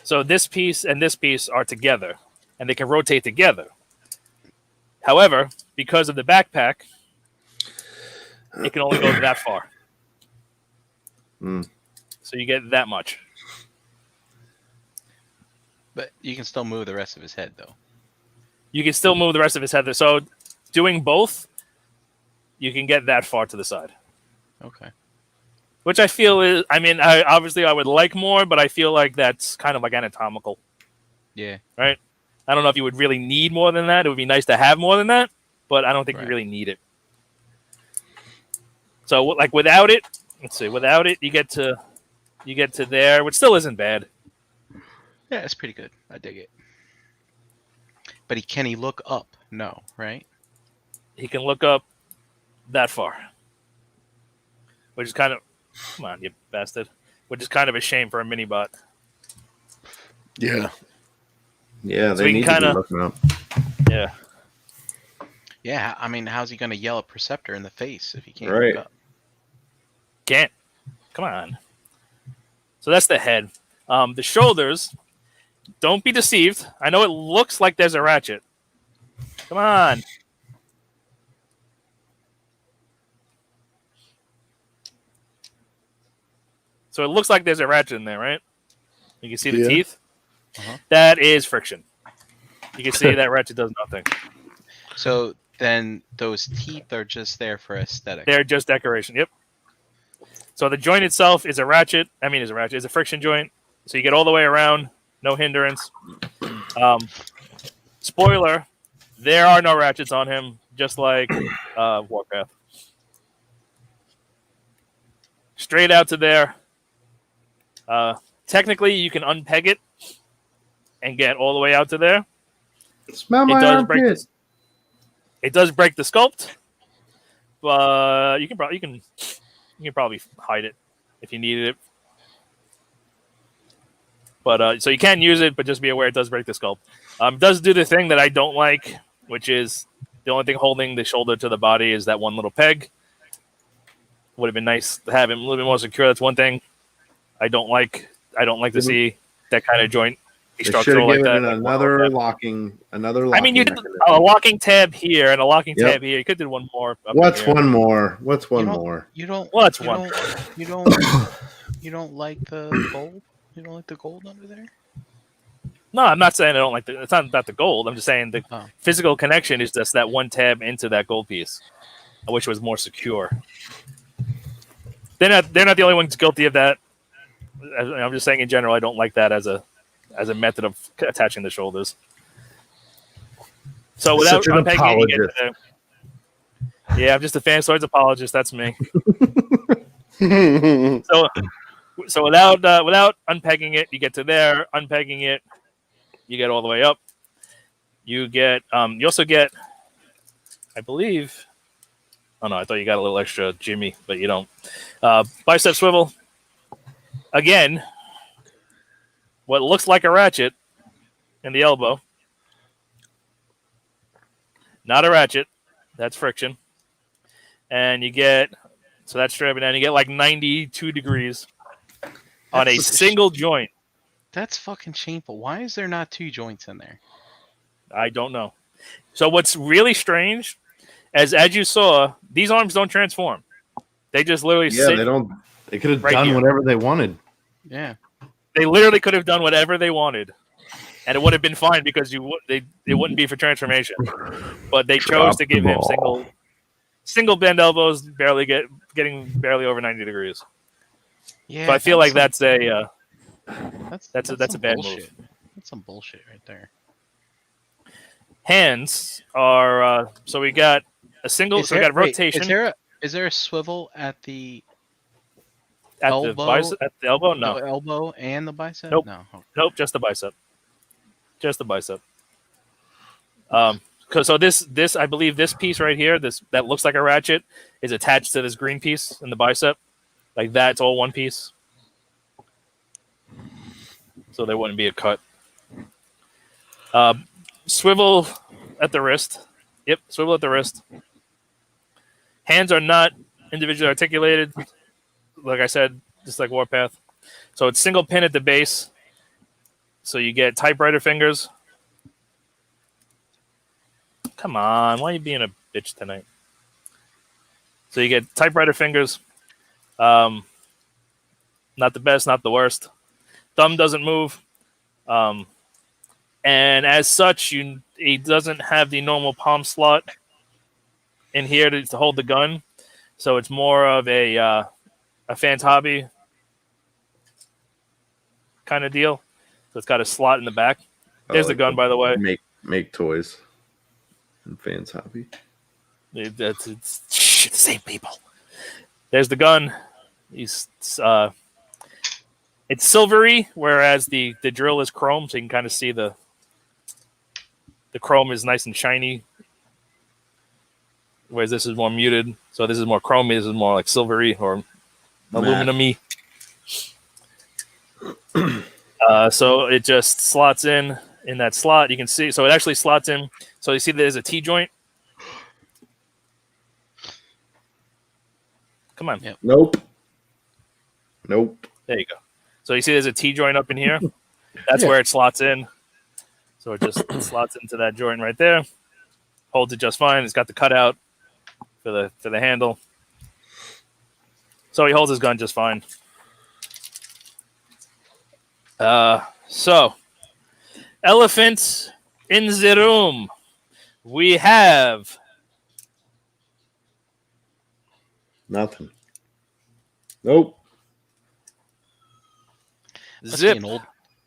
So this piece and this piece are together, and they can rotate together. However, because of the backpack, it can only go that far. So you get that much. But you can still move the rest of his head, though. You can still move the rest of his head. So doing both, you can get that far to the side. Okay. Which I feel is, obviously I would like more, but I feel like that's kind of like anatomical. Yeah. Right? I don't know if you would really need more than that. It would be nice to have more than that, but I don't think you really need it. So like without it, you get to there, which still isn't bad. Yeah, it's pretty good. I dig it. But can he look up? No, right? He can look up that far. Which is kind of... Come on, you bastard. Which is kind of a shame for a mini-bot. Yeah. Yeah, they need to be looking up. Yeah. Yeah, how's he going to yell at Perceptor in the face if he can't look up? Can't. Come on. So that's the head. The shoulders, don't be deceived. I know it looks like there's a ratchet. Come on. So it looks like there's a ratchet in there, right? You can see the teeth. That is friction. You can see that ratchet does nothing. So then those teeth are just there for aesthetic. They're just decoration. Yep. So the joint itself is a ratchet. It's a friction joint. So you get all the way around, no hindrance. Spoiler, there are no ratchets on him, just like Warpath. Straight out to there. Technically, you can unpeg it and get all the way out to there. Smell my armpit. It does break the sculpt, you can probably hide it if you needed it. But so you can use it, but just be aware it does break the sculpt. It does do the thing that I don't like, which is the only thing holding the shoulder to the body is that one little peg. Would have been nice to have it a little bit more secure. That's one thing I don't like. I don't like to see that kind of joint be structural like that. Another locking. I mean, you did a locking tab here and a locking tab here. You could do one more. What's one more? What's one more? You don't. What's you one? Don't, you don't like the gold. You don't like the gold under there. No, I'm not saying I don't like the. It's not about the gold. I'm just saying the physical connection is just that one tab into that gold piece. I wish it was more secure. They're not the only ones guilty of that. I'm just saying in general, I don't like that as a method of attaching the shoulders. So without unpegging, you get to there. Yeah, I'm just a Fanstoys apologist. That's me. So without unpegging it, you get to there. Unpegging it, you get all the way up. You get you also get, I believe. Oh no, I thought you got a little extra Jimmy, but you don't. Bicep swivel. Again, what looks like a ratchet in the elbow. Not a ratchet. That's friction. And you get, so that's strapping down. You get like 92 degrees on a single joint. That's fucking shameful. Why is there not two joints in there? I don't know. So what's really strange, as you saw, these arms don't transform. They just literally sit. They don't. They could have done whatever they wanted. Yeah. They literally could have done whatever they wanted, and it would have been fine because it wouldn't be for transformation. But they chose to give him single bend elbows, getting barely over 90 degrees. Yeah. So I feel like that's a bad bullshit. move. That's some bullshit right there. Hands are so we got a single. So we got rotation. Is there a swivel at the at elbow? At the elbow? No. Elbow and the bicep? Nope. No. Okay. Nope. Just the bicep. Just the bicep. So this I believe this piece right here, that looks like a ratchet, is attached to this green piece in the bicep. Like that, it's all one piece. So there wouldn't be a cut. Swivel at the wrist. Yep, swivel at the wrist. Hands are not individually articulated. Like I said, just like Warpath. So it's single pin at the base. So you get typewriter fingers. Come on, why are you being a bitch tonight? So you get typewriter fingers. Not the best, not the worst. Thumb doesn't move. And as such, it doesn't have the normal palm slot in here to hold the gun. So it's more of a fan's hobby kind of deal. So it's got a slot in the back. There's the gun, by the way. Make toys. And fans hobby. It's the same people. There's the gun. It's silvery, whereas the drill is chrome, so you can kind of see the chrome is nice and shiny, whereas this is more muted. So this is more chromey. This is more like silvery or aluminum-y. So it just slots in that slot. You can see. So it actually slots in. So you see there's a T-joint. Come on. Yep. Nope. There you go. So you see there's a T-joint up in here. That's where it slots in. So it just slots into that joint right there. Holds it just fine. It's got the cutout for the handle. So he holds his gun just fine. So elephants in the room. We have nothing. Nope. Zip.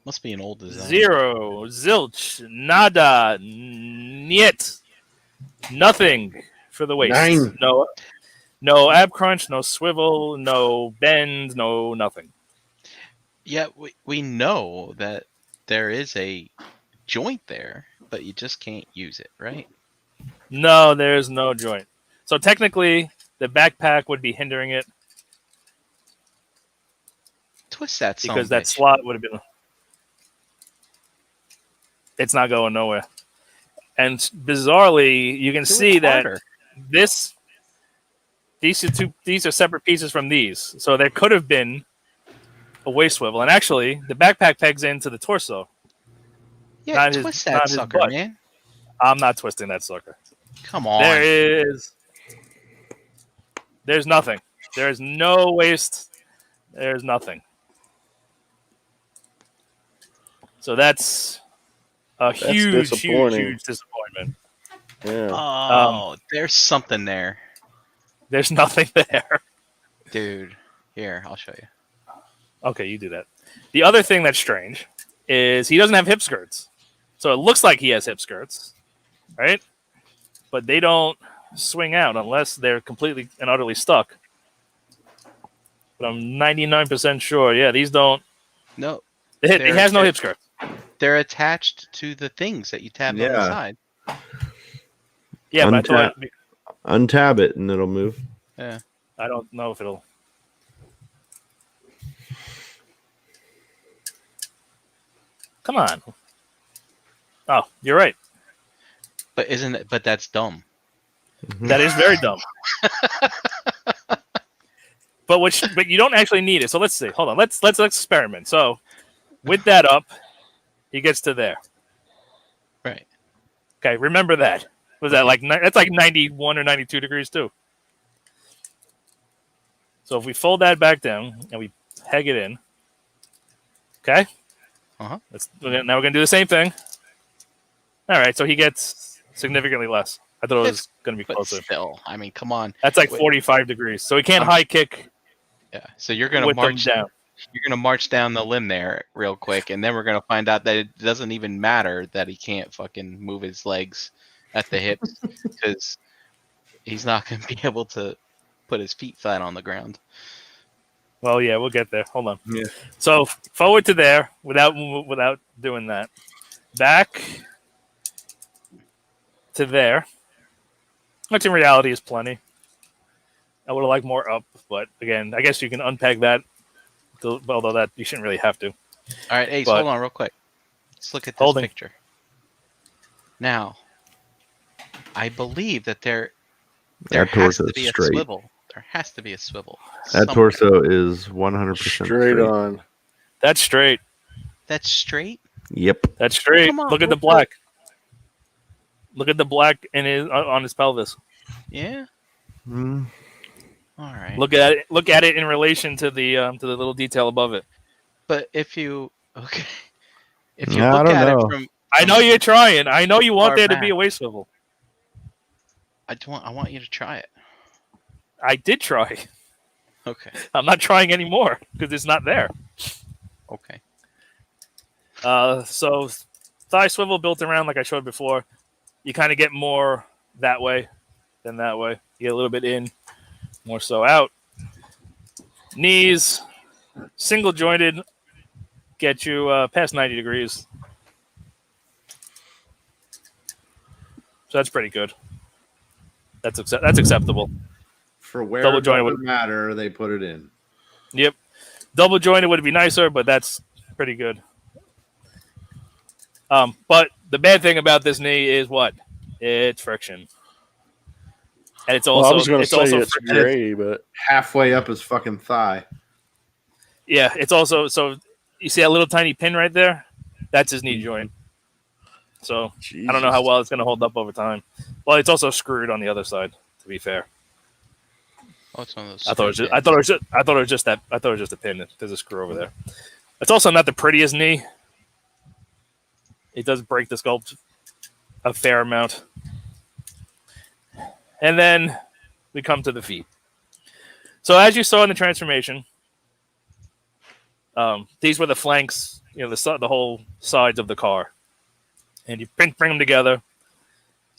Must be an old design. Zero. Zilch. Nada. Niet. Nothing for the waist. 9. No ab crunch. No swivel. No bend. No nothing. Yeah, we know that there is a joint there, but you just can't use it, right? No, there's no joint. So technically, The backpack would be hindering it Twist that because son of a that bitch. slot would have been. It's not going nowhere. And bizarrely, you can Do it see that harder. these are separate pieces from these. So there could have been a waist swivel. And actually, the backpack pegs into the torso. Yeah, Not his- twist not that his sucker, butt. man. I'm not twisting that sucker. Come on. There's nothing. There's no waist. There's nothing. So that's a huge disappointing. disappointment. Yeah. Oh, there's something there. There's nothing there. Dude, here, I'll show you. Okay, you do that. The other thing that's strange is he doesn't have hip skirts. So it looks like he has hip skirts, right? But they don't swing out unless they're completely and utterly stuck. But I'm 99% sure. Yeah, these don't. No, He has no hip skirt. they're attached to the things that you tap on the Yeah. side. Yeah, but I thought Untab it and it'll move. Yeah. I don't know if it'll. Come on. Oh, you're right. But but that's dumb. That is very dumb. But you don't actually need it. So let's see. Hold on. Let's experiment. So with that up, he gets to there. Right. Okay, remember that. Was that like that's like 91 or 92 degrees too? So if we fold that back down and we peg it in, okay. Uh-huh. Now we're gonna do the same thing. All right, so he gets significantly less. I thought it was gonna be But closer. still, I mean, come on. That's like 45 degrees. So he can't high kick Yeah. So you're gonna with them march down. You're gonna march down the limb there real quick, and then we're gonna find out that it doesn't even matter that he can't fucking move his legs at the hips because he's not gonna be able to put his feet flat on the ground. Well, yeah, we'll get there. Hold on. Yeah. So forward to there without doing that. Back to there. Which in reality is plenty. I would have liked more up, but again, I guess you can unpeg that. Although that you shouldn't really have to. All right, Ace, But- hold on real quick. Let's look at this Holding. picture. Now, I believe that there That has to torso's be a straight. swivel. There has to be a swivel. That somewhere. torso is 100% Straight on. That's straight. That's straight. Yep. That's straight. Come on, Look at the look black. Look at the black in on his pelvis. Yeah. Mm. All right. Look at it. Look at it in relation to the little detail above it. But if you if you Yeah, I look don't at know. it from, I know you're trying. I know you want Far there to back. be a waist swivel. I want you to try it. I did try. Okay. I'm not trying anymore because it's not there. Okay. So thigh swivel built around like I showed before. You kind of get more that way than that way. You get a little bit in, more so out. Knees, single jointed, get you past 90 degrees. So that's pretty good. That's acceptable. For where Double it jointed doesn't would- matter, they put it in. Yep. Double jointed would be nicer, but that's pretty good. But the bad thing about this knee is what? It's friction. And it's also Well, I was going to it's say also it's friction. gray, but Halfway up his fucking thigh. Yeah, it's also so you see that little tiny pin right there? That's his knee joint. So I don't know how well it's going to hold up over time. Well, it's also screwed on the other side. To be fair, Oh, it's one of those. I thought it was just a pin. There's a screw over there. It's also not the prettiest knee. It does break the sculpt a fair amount. And then we come to the feet. So as you saw in the transformation, these were the flanks, the whole sides of the car. And you bring them together,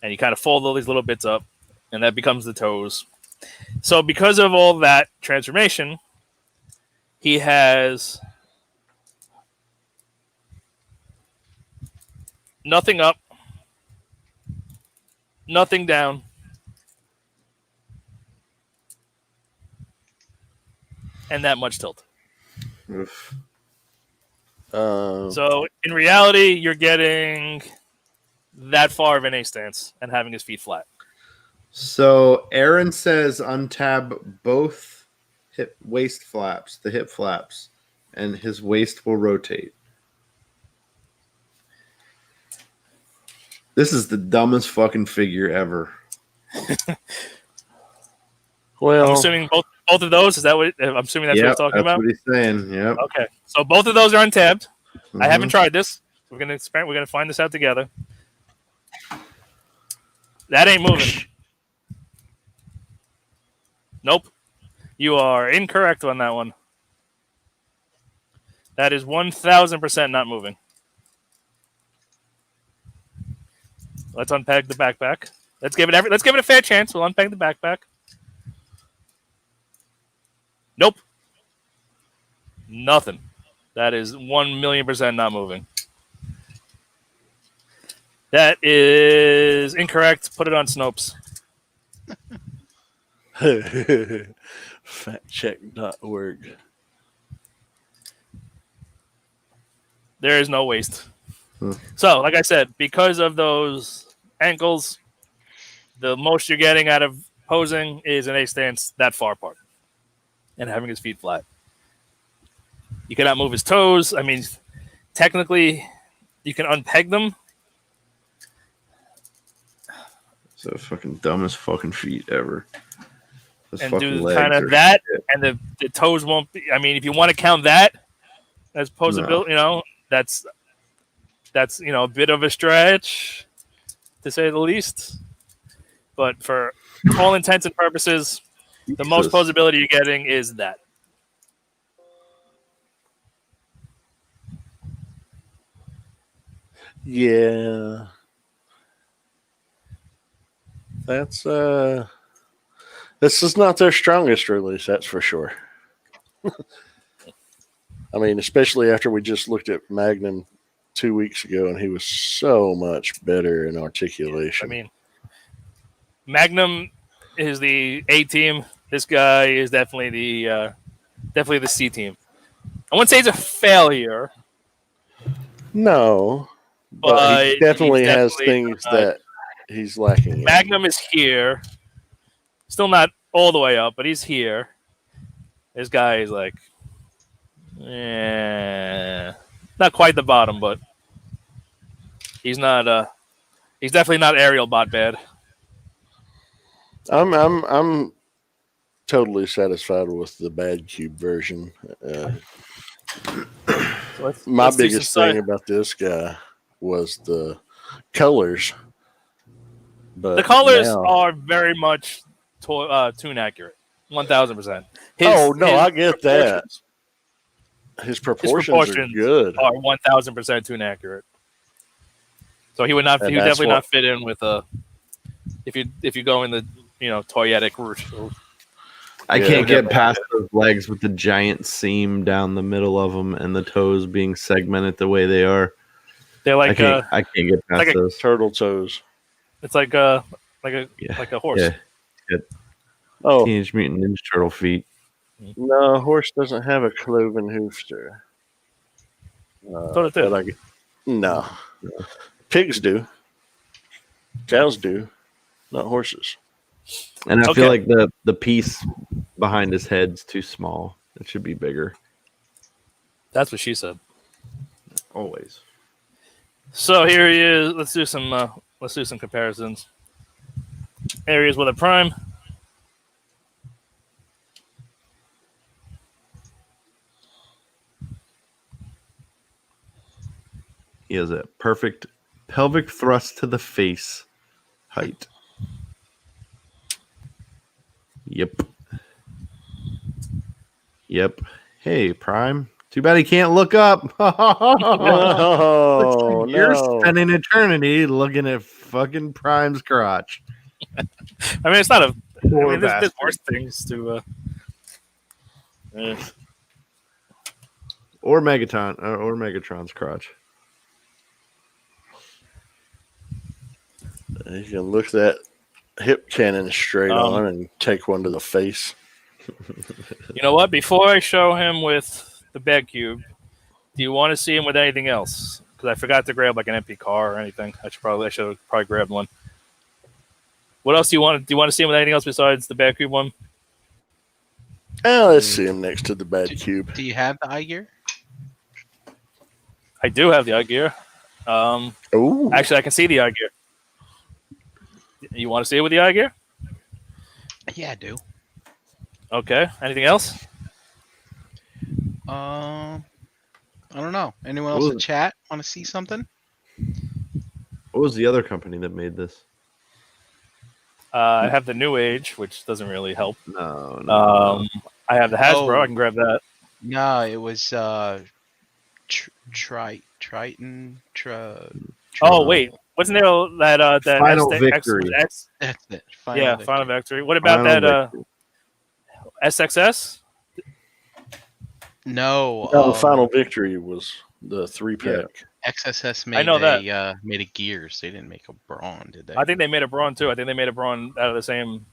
and you kind of fold all these little bits up, and that becomes the toes. So because of all that transformation, he has nothing up, nothing down, and that much tilt. Oof. So in reality, you're getting that far of an A stance and having his feet flat. So Aaron says untab both waist flaps, the hip flaps, and his waist will rotate. This is the dumbest fucking figure ever. Well, I'm assuming both of those. Is that what I'm assuming that's what he's talking about? That's what he's saying. Yep. Okay, so both of those are untabbed. Mhm. I haven't tried this. We're gonna find this out together. That ain't moving. Nope. You are incorrect on that one. That is 1,000% not moving. Let's unpack the backpack. Let's give it a fair chance. We'll unpack the backpack. Nope. Nothing. That is 1,000,000% not moving. That is incorrect. Put it on Snopes. Factcheck.org. There is no waist. So, like I said, because of those ankles, the most you're getting out of posing is an A stance that far apart and having his feet flat. You cannot move his toes. I mean, technically, you can unpeg them. So fucking dumbest fucking feet ever. Those And fucking do legs kind are of that, shit. and the toes won't be. I mean, if you want to count that as posability, that's a bit of a stretch, to say the least. But for all intents and purposes, the most Jesus. posability you're getting is that. Yeah. That's this is not their strongest release, that's for sure. I mean, especially after we just looked at Magnum 2 weeks ago and he was so much better in articulation. I mean, Magnum is the A team. This guy is definitely the C team. I wouldn't say he's a failure, No, but he definitely has things that he's lacking. Magnum is here. Still not all the way up, but he's here. This guy is like, not quite the bottom, but he's not. He's definitely not aerial bot bad. I'm totally satisfied with the bad cube version. My biggest thing about this guy was the colors. But the colors are very much tune accurate, 1,000%. I get that. His proportions are good. Are 1,000% tune accurate. So he would not. He would definitely not fit in with a. If you go in the toyetic route. I can't get past those legs with the giant seam down the middle of them and the toes being segmented the way they are. They're like I can't get past those turtle toes. It's like a horse. Yeah. Oh, Teenage Mutant Ninja Turtle feet. No, a horse doesn't have a cloven hoofster. No. Pigs do. Cows do. Not horses. And I feel like the piece behind his head's too small. It should be bigger. That's what she said. Always. So here he is. Let's do some comparisons. Areas with a prime. He has a perfect pelvic thrust to the face height. Yep. Hey, Prime. Too bad he can't look up. You're spending eternity looking at fucking Prime's crotch. I mean, it's not a. There's worse things to. Or Megatron's crotch. You can look that hip cannon straight on and take one to the face. You know what? Before I show him with the bed cube, do you want to see him with anything else? Because I forgot to grab like an empty car or anything. I should have probably grabbed one. What else do you want? Do you want to see him with anything else besides the bed cube one? Oh, let's see him next to the bad cube. Do you have the eye gear? I do have the eye gear. Oh, Actually, I can see the eye gear. You want to see it with the eye gear? Yeah, I do. Okay. Anything else? I don't know. Anyone else in chat want to see something? What was the other company that made this? I have the New Age, which doesn't really help. No. I have the Hasbro. I can grab that. No, it was Triton. Oh wait, wasn't there that Final Victory? That's it. Final Victory. What about Final Victory. SXS? No. Final Victory was the 3-pack. XSS made I know that. made a Gears. They didn't make a Brawn, did they? I think they made a Brawn too. I think they made a Brawn out of the same.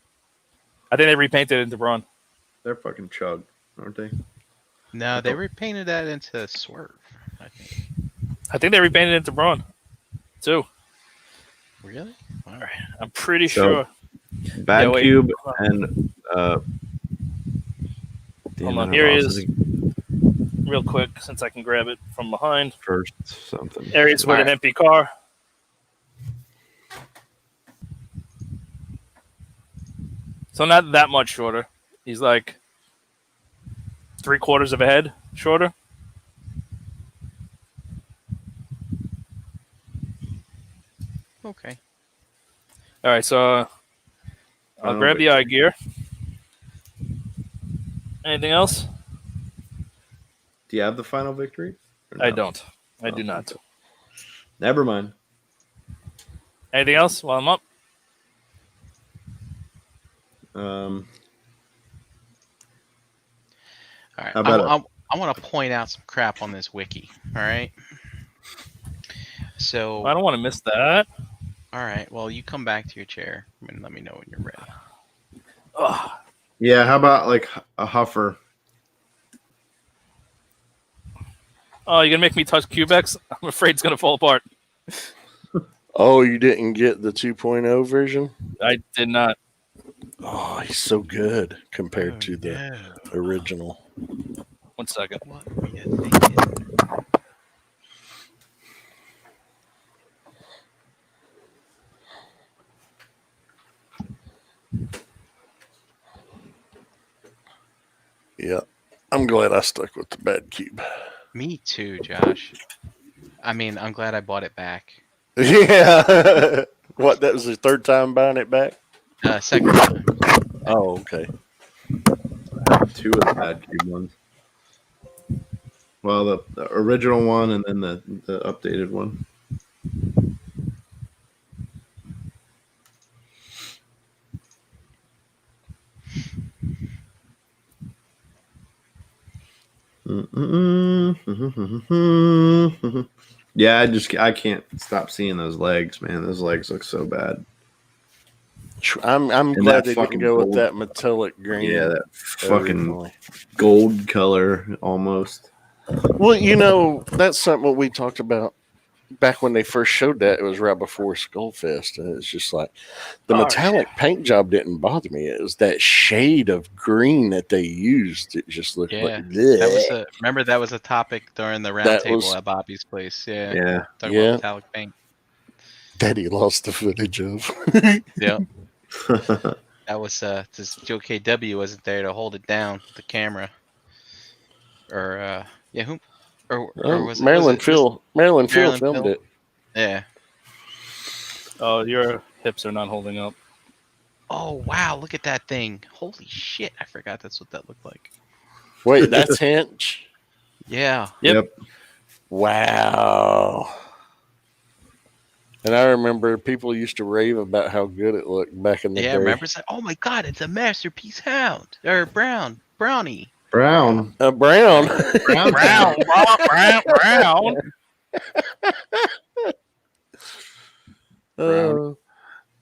I think they repainted it into Brawn. They're fucking chug, aren't they? No, they repainted that into Swerve, I think. I think they repainted it into Brawn too. Really? All right, I'm pretty sure. Bad Cube and hold on, here he is. Real quick, since I can grab it from behind. First something. There he is with an empty car. So not that much shorter. He's like 3/4 of a head shorter. Okay. All right, so I'll grab the eye gear. Anything else? Do you have the Final Victory? I don't. I do not. Never mind. Anything else while I'm up? All right. How about I want to point out some crap on this wiki. All right. So I don't want to miss that. All right. Well, you come back to your chair and let me know when you're ready. Ugh. Yeah, how about like a huffer? Oh, you're gonna make me touch Cubex? I'm afraid it's gonna fall apart. Oh, you didn't get the 2.0 version? I did not. Oh, he's so good compared to the original. 1 second. What were you thinking? Yeah, I'm glad I stuck with the bad cube. Me too, Josh. I mean, I'm glad I bought it back. Yeah. What, that was the third time buying it back? Second time. Oh, okay. Two of the bad cube ones. Well, the original one and then the updated one. Yeah, I can't stop seeing those legs, man. Those legs look so bad. I'm glad they didn't go with that metallic green. Yeah, that fucking gold color almost. Well, you know, that's something what we talked about back when they first showed that. It was right before Skullfest, and it's just like the metallic paint job didn't bother me. It was that shade of green that they used. It just looked like that was remember that was a topic during the roundtable at Bobby's place. Yeah. Talking about metallic paint. Daddy lost the footage of. Yeah. That was this Joe KW wasn't there to hold it down, the camera. Or who? Or was it Maryland Phil? Maryland Phil filmed it. Yeah. Oh, your hips are not holding up. Oh wow! Look at that thing! Holy shit! I forgot that's what that looked like. Wait, that's Hinch? Yeah. Yep. Wow. And I remember people used to rave about how good it looked back in the day. Yeah, remember? It's like, oh my god, it's a masterpiece hound or brownie. Brown. Brown. Brown.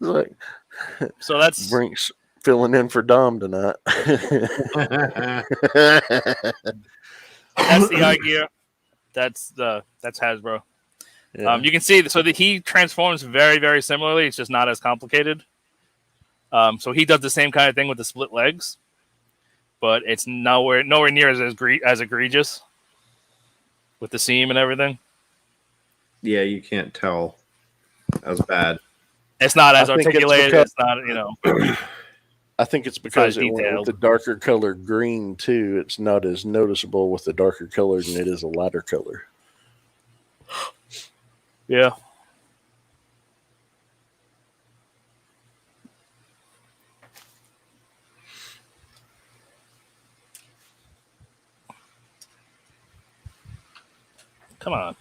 Like, So that's Brinks filling in for Dom tonight. That's the eye gear. That's Hasbro. Yeah. You can see so that he transforms very, very similarly. It's just not as complicated. So he does the same kind of thing with the split legs, but it's nowhere near as egregious with the seam and everything. Yeah, you can't tell as bad. It's not as I think it's articulated. because- It's not, you know. I think it's because Not it went with detailed. the darker color green too. It's not as noticeable with the darker color than it is a lighter color. Yeah. Come on.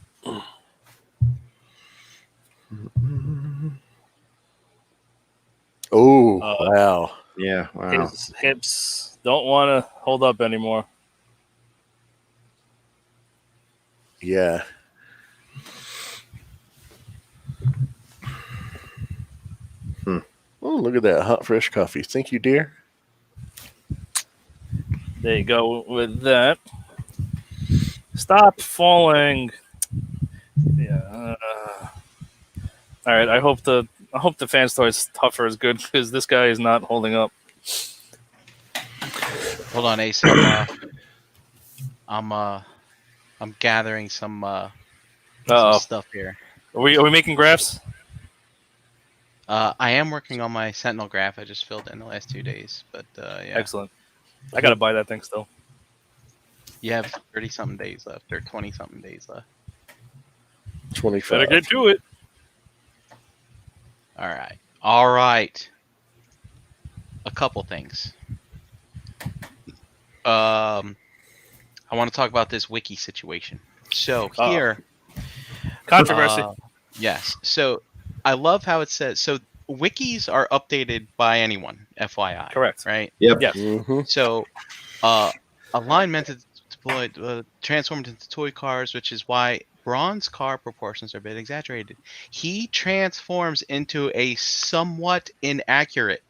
Oh, wow. Yeah, wow. His hips don't want to hold up anymore. Yeah. Oh, look at that hot, fresh coffee. Thank you, dear. There you go with that. Stop falling. Yeah. All right. I hope the Fanstoys tougher is good because this guy is not holding up. Hold on, Ace. I'm gathering some stuff here. Are we making graphs? I am working on my Sentinel graph. I just filled in the last 2 days, but yeah. Excellent. I gotta buy that thing still. You have 30-something days left, or 20-something days left. 25. Better get to it. All right. A couple things. I want to talk about this wiki situation. So here, Controversy. yes. So I love how it says. So wikis are updated by anyone. FYI. Correct. Right. Yep. Yes. Mm-hmm. So, alignment is deployed, transformed into toy cars, which is why Brawn's car proportions are a bit exaggerated. He transforms into a somewhat inaccurate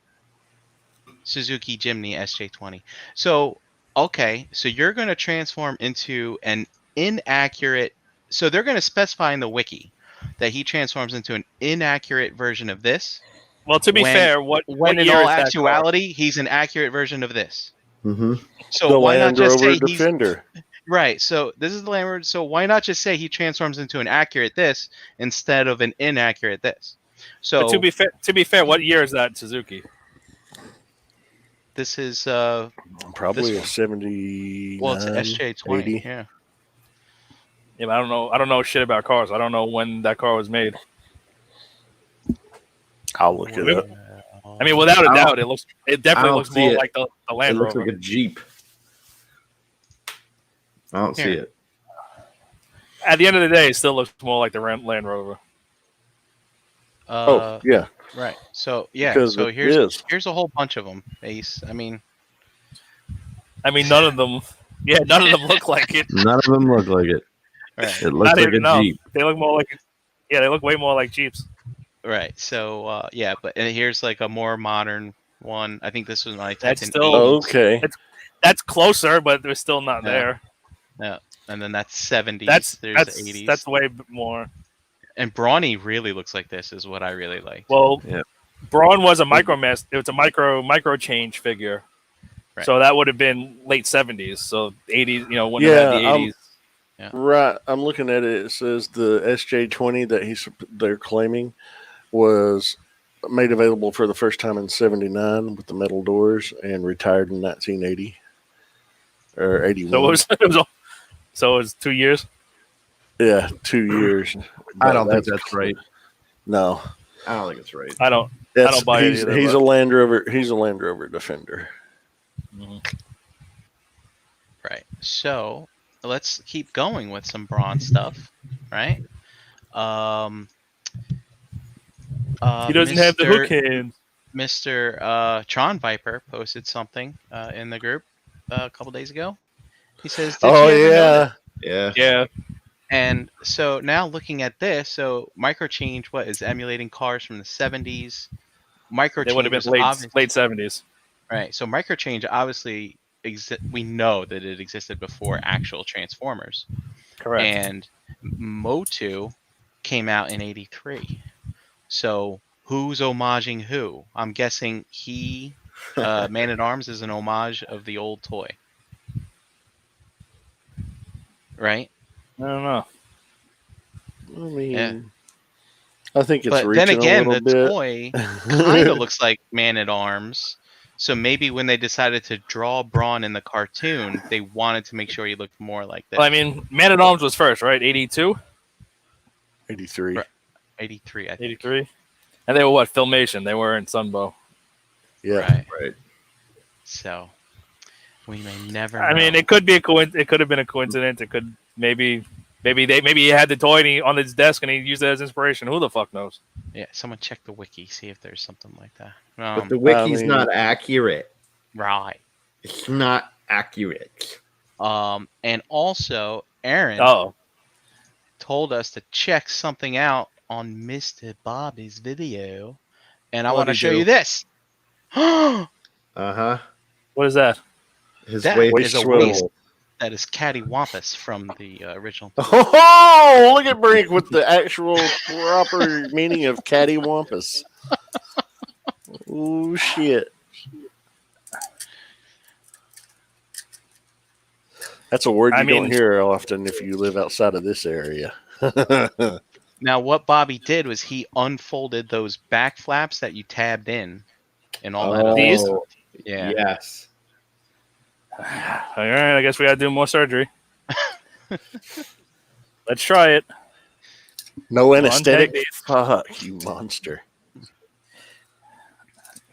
Suzuki Jimny SJ20. So, okay, so you're going to transform into an inaccurate. So they're going to specify in the wiki that he transforms into an inaccurate version of this. Well, to be fair, what in year all is that car? actuality, he's an accurate version of this. Mm-hmm. So The why not Land just Rover say he's Defender. right? So this is the Land Rover. So why not just say he transforms into an accurate this instead of an inaccurate this? So But to be fair, what year is that Suzuki? this is Probably This a 70. well, it's SJ20. 80. Yeah. Yeah, but I don't know shit about cars. I don't know when that car was made. I'll look it up. I mean, without a I doubt, it I definitely don't looks see more it. like the It Land looks Rover. like a Jeep. I don't see Here. it. At the end of the day, it still looks more like the Land Rover. Oh, yeah. Right. So yeah. Because So it here's is. a whole bunch of them. Ace. I mean, None of them. Yeah, none of them look like it. None of them look like it. right. It looks like a Jeep. They look more like. Yeah, they look way more like Jeeps. Right. So yeah, but and here's like a more modern one. I think this was my That's typed in still- 80s. Okay. That's closer, but they're still not Yeah. there. And then that's 70s. That's There's that's 80s. that's way more. And Brawny really looks like this. Is what I really like. Well, Yeah. Brawn was a micromass. It was a micro change figure. Right. So that would have been late 70s. So 80s, when Yeah, they had the 80s. Right. I'm looking at it. It says the SJ20 that they're claiming was made available for the first time in 79 with the metal doors and retired in 1980 or 81. So it was 2 years. Yeah, 2 years. I don't think that's right. No. I don't think it's right. I don't buy it either, He's but- a Land Rover. He's a Land Rover Defender. Right. So let's keep going with some Brawn stuff. Right. He doesn't have the hook hands. Mr. Tron Viper posted something in the group a couple days ago. He says, Oh, you ever know that?" yeah. Yeah. Yeah. And so now looking at this, so Microchange, what is emulating cars from the 70s? They would have Microchange been was late 70s. Right. So microchange obviously we know that it existed before actual Transformers. Correct. And Motu came out in '83. So who's homaging who? I'm guessing Man at Arms is an homage of the old toy. Right? I don't know. I mean, Yeah. I think it's But reaching then again, a the little bit. toy kind of looks like Man at Arms. So maybe when they decided to draw Brawn in the cartoon, they wanted to make sure he looked more like this. Well, I mean, Man at Arms was first, right? 82? 83. 83, I think. 83? And they were what? Filmation. They were in Sunbow. Yeah. Right. So we may never know. I mean, it could be it could have been a coincidence. It could maybe he had the toy and on his desk and he used it as inspiration. Who the fuck knows? Yeah, someone check the wiki, see if there's something like that. But the wiki's not accurate. Right. It's not accurate. And also, Aaron told us to check something out on Mr. Bobby's video, and I want to show you this. Uh-huh. What is that? His That waist is a swivel. waist. That is Cattywampus from the original. Oh, look at Brink with the actual proper meaning of cattywampus. Oh, shit. That's a word you don't hear often if you live outside of this area. Now, what Bobby did was he unfolded those back flaps that you tabbed in and all that. These? Yeah. Yes. All right, I guess we got to do more surgery. Let's try it. No anesthetic? Fuck, you monster.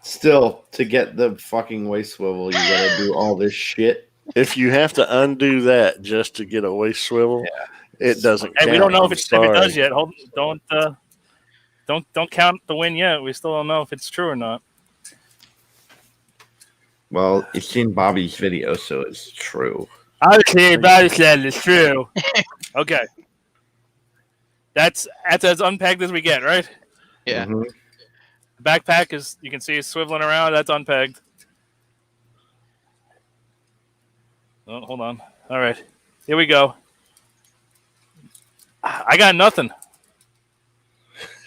Still, to get the fucking waist swivel, you gotta do all this shit. If you have to undo that just to get a waist swivel, it doesn't count. Hey, we don't know if it sorry. does yet. Don't count the win yet. We still don't know if it's true or not. Well, you've seen Bobby's video, so it's true. Obviously, Bobby said it's true. Okay. That's as unpegged as we get, right? Yeah. Mm-hmm. The backpack is, you can see, it's swiveling around. That's unpegged. Oh, hold on. All right. Here we go. I got nothing.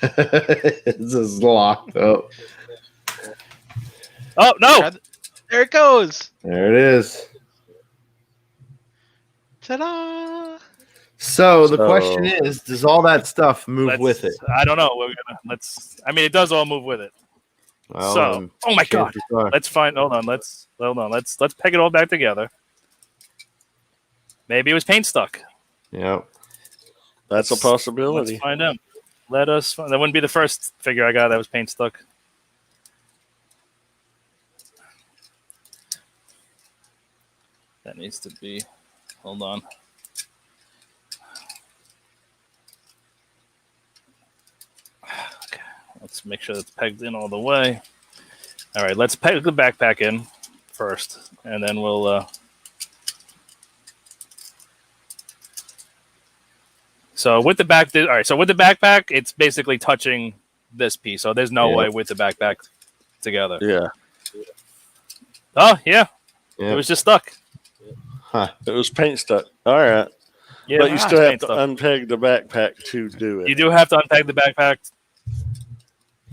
This is locked up. Oh, no. There it goes. There it is. Ta-da! So the question is, does all that stuff move with it? I don't know. It does all move with it. Well, So, oh my god. Let's find. Hold on. Let's peg it all back together. Maybe it was paint stuck. Yeah, that's a possibility. Let's find out. That wouldn't be the first figure I got that was paint stuck. That needs to be. Hold on. Okay, let's make sure it's pegged in all the way. All right, let's peg the backpack in first, and then we'll. So with the backpack, it's basically touching this piece. So there's no way with the backpack together. Yeah. Oh yeah. It was just stuck. Huh. It was paint stuck. All right. Yeah, but you still have to unpeg the backpack to do it. You do have to unpeg the backpack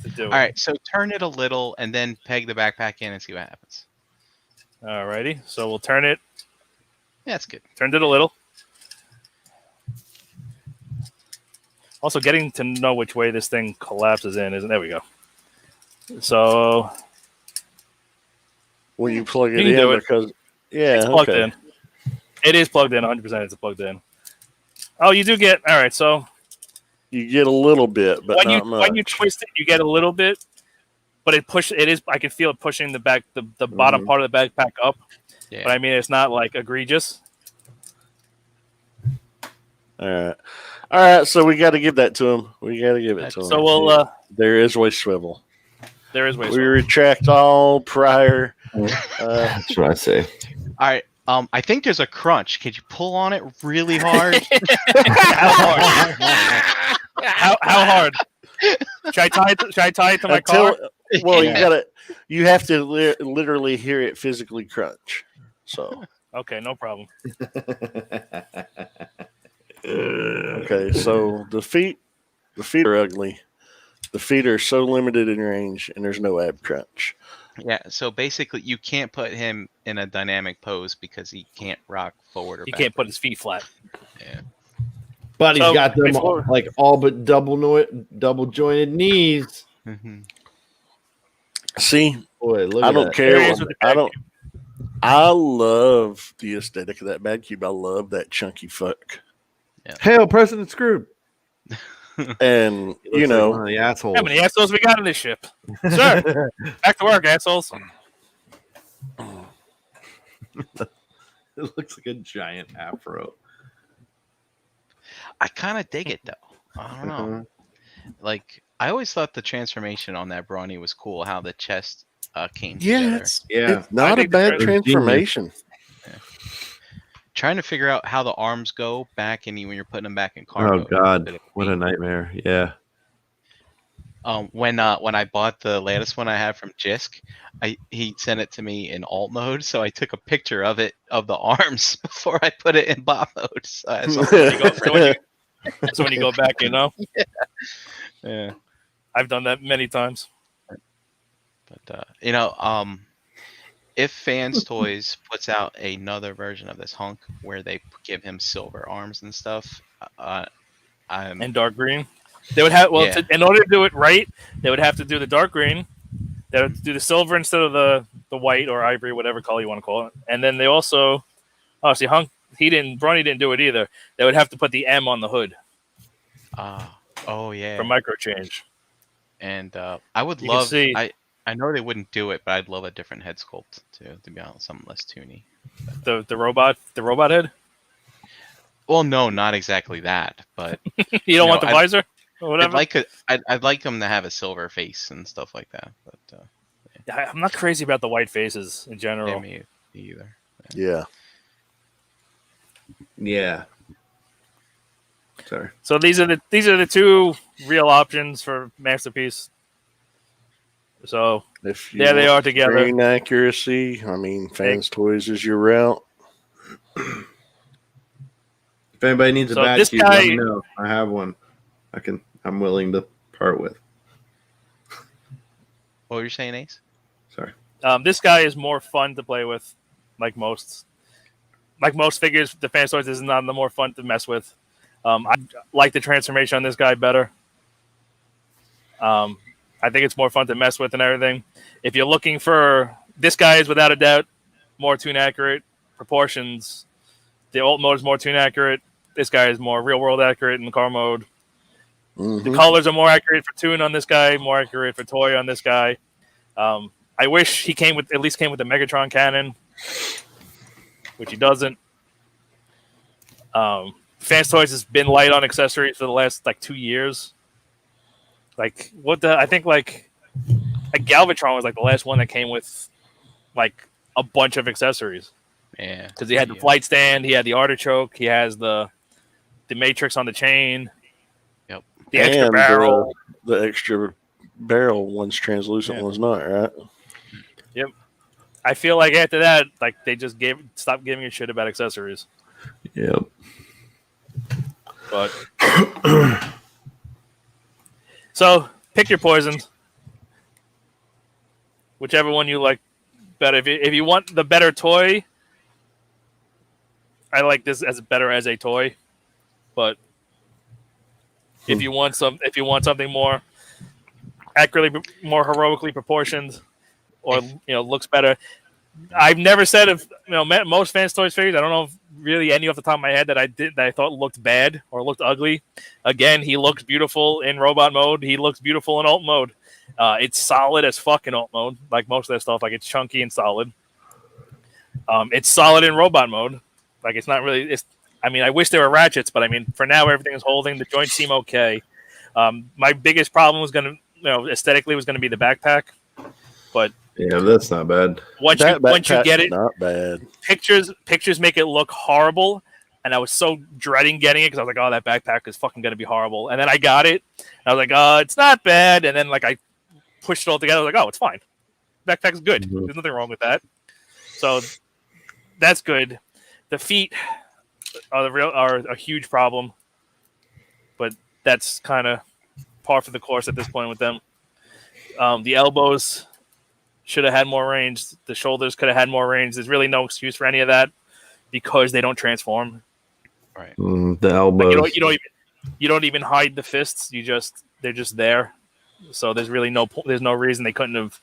to do it. All right, so turn it a little and then peg the backpack in and see what happens. All righty. So we'll turn it. Yeah, that's good. Turned it a little. Also, getting to know which way this thing collapses in isn't. There we go. So when you plug it in, because it's plugged in. It is plugged in. 100%. It's plugged in. Oh, you do get. All right. So you get a little bit, but not much. When you twist it, you get a little bit, but it is. I can feel it pushing the bottom part of the backpack up. Yeah. But I mean, it's not like egregious. All right. So we got to give that to him. We got to give it to him. So we'll. There is waist swivel. There is waist we swivel. retract all prior. That's what I say. All right. I think there's a crunch. Could you pull on it really hard? How hard? How hard? Should I tie it to my car? Well, Yeah. you have to literally hear it physically crunch. So Okay, no problem. okay, so the feet are ugly. The feet are so limited in range, and there's no ab crunch. Yeah, so basically you can't put him in a dynamic pose because he can't rock forward or He backward. can't put his feet flat. Yeah. But he's So, got them before- like all but double jointed knees. Mm-hmm. See, Boy, look I at don't that. care. Areas with the I don't. I love the aesthetic of that bad cube. I love that chunky fuck. Hell, President Scrooge. And He looks like one of the assholes. how many assholes we got on this ship? Sir, back to work, assholes. It looks like a giant afro. I kind of dig it though. I don't know. Like I always thought the transformation on that Brawny was cool. How the chest came together. Yeah. It's not a think the bad trans- transformation. Trying to figure out how the arms go back and when you're putting them back in car Oh mode. God, what a nightmare! Yeah. When I bought the latest one I had from Jisk, he sent it to me in alt mode, so I took a picture of it of the arms before I put it in bot mode. So So when you go back, you know. yeah. I've done that many times. But if Fanstoys puts out another version of this Hunk where they give him silver arms and stuff, And dark green. They would have in order to do it right, they would have to do the dark green. They would do the silver instead of the white or ivory, whatever color you want to call it. And then they also, Hunk, Brawny didn't do it either. They would have to put the M on the hood oh yeah. for micro change. And I would You can love. see- I know they wouldn't do it, but I'd love a different head sculpt too. To be honest, something less toony. The robot head. Well, no, not exactly that, but You don't want the visor or whatever. I'd like them to have a silver face and stuff like that. But I'm not crazy about the white faces in general. yeah, me either. Yeah. Yeah. Sorry. So these are the two real options for Masterpiece. So If you there they want are together. screen accuracy, I mean, Fanstoys is your route. If anybody needs a So bad this cube, guy- let me know. I have one. I'm willing to part with. What were you saying, Ace? Sorry. This guy is more fun to play with, like most figures. The Fanstoys is not the more fun to mess with. I like the transformation on this guy better. I think it's more fun to mess with and everything. If you're looking for this guy, is without a doubt more tune accurate proportions. The alt mode is more tune accurate. This guy is more real world accurate in the car mode. The colors are more accurate for tune on this guy, more accurate for toy on this guy. I wish he at least came with the Megatron cannon, which he doesn't. Fanstoys has been light on accessories for the last 2 years. I think Galvatron was the last one that came with a bunch of accessories. Yeah, Because he had the flight stand, he had the artichoke, he has the matrix on the chain. Yep. The extra barrel. The extra barrel, one's translucent, one's not, right? Yep. I feel like after that, they just stopped giving a shit about accessories. Yep. But so pick your poisons. Whichever one you like better. If you want the better toy, I like this as better as a toy. But if you want something more accurately, more heroically proportioned, or looks better, I've never said most Fanstoys figures. I don't know if really any off the top of my head that I thought looked bad or looked ugly. Again, he looks beautiful in robot mode. He looks beautiful in alt mode. It's solid as fuck in alt mode, like most of that stuff. It's chunky and solid. It's solid in robot mode. It's not really. I wish there were ratchets, but for now everything is holding. The joints seem okay. My biggest problem was going to, aesthetically, was going to be the backpack, but yeah, that's not bad. Once you get it, not bad. Pictures make it look horrible, and I was so dreading getting it because I was like, "Oh, that backpack is fucking going to be horrible." And then I got it, and I was like, "Oh, it's not bad." And then I pushed it all together. I was like, oh, it's fine. Backpack's good. Mhm. There's nothing wrong with that. So that's good. The feet are a huge problem, but that's kind of par for the course at this point with them. The elbows should have had more range. The shoulders could have had more range. There's really no excuse for any of that because they don't transform. Right. The elbows. Like you don't even hide the fists. They're just there. So there's really no reason they couldn't have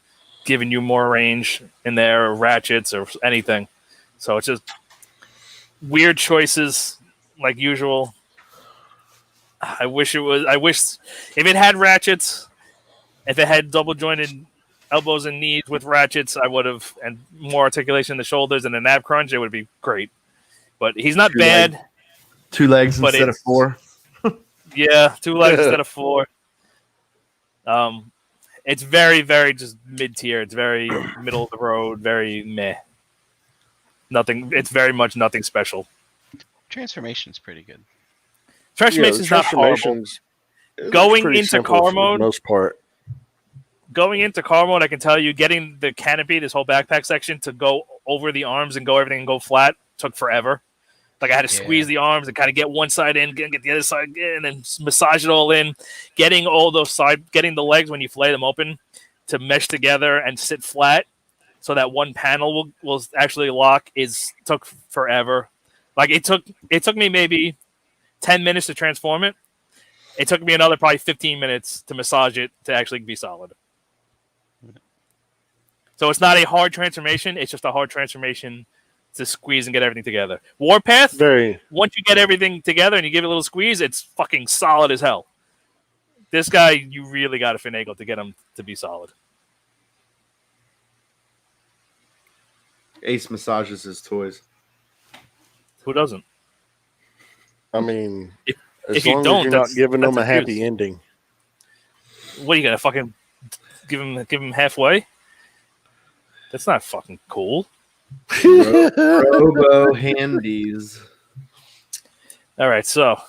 given you more range in there, or ratchets or anything. So it's just weird choices like usual. I wish if it had ratchets, if it had double jointed elbows and knees with ratchets, I would have, and more articulation in the shoulders and the nav crunch, it would be great. But he's not bad. 2 legs but instead of 4. Yeah, 2 legs instead of 4. It's very, very just mid tier. It's very middle of the road, very meh. Nothing. It's very much nothing special. Transformation's pretty good. Transformation's not horrible. Going into car mode, most part. Going into car mode, I can tell you, getting the canopy, this whole backpack section, to go over the arms and go everything and go flat took forever. Like I had to squeeze the arms and kind of get one side in, get the other side in, and massage it all in. Getting all those getting the legs when you fillet them open to mesh together and sit flat, so that one panel will actually lock took forever. Like it took me maybe 10 minutes to transform it. It took me another probably 15 minutes to massage it to actually be solid. So it's not a hard transformation. It's just a hard transformation to squeeze and get everything together. Warpath, once you get everything together and you give it a little squeeze, it's fucking solid as hell. This guy, you really got to finagle to get him to be solid. Ace massages his toys. Who doesn't? I mean, if as you long don't, as you're not giving them a happy ending. What are you gonna fucking give him halfway? That's not fucking cool. Robo handies. All right, so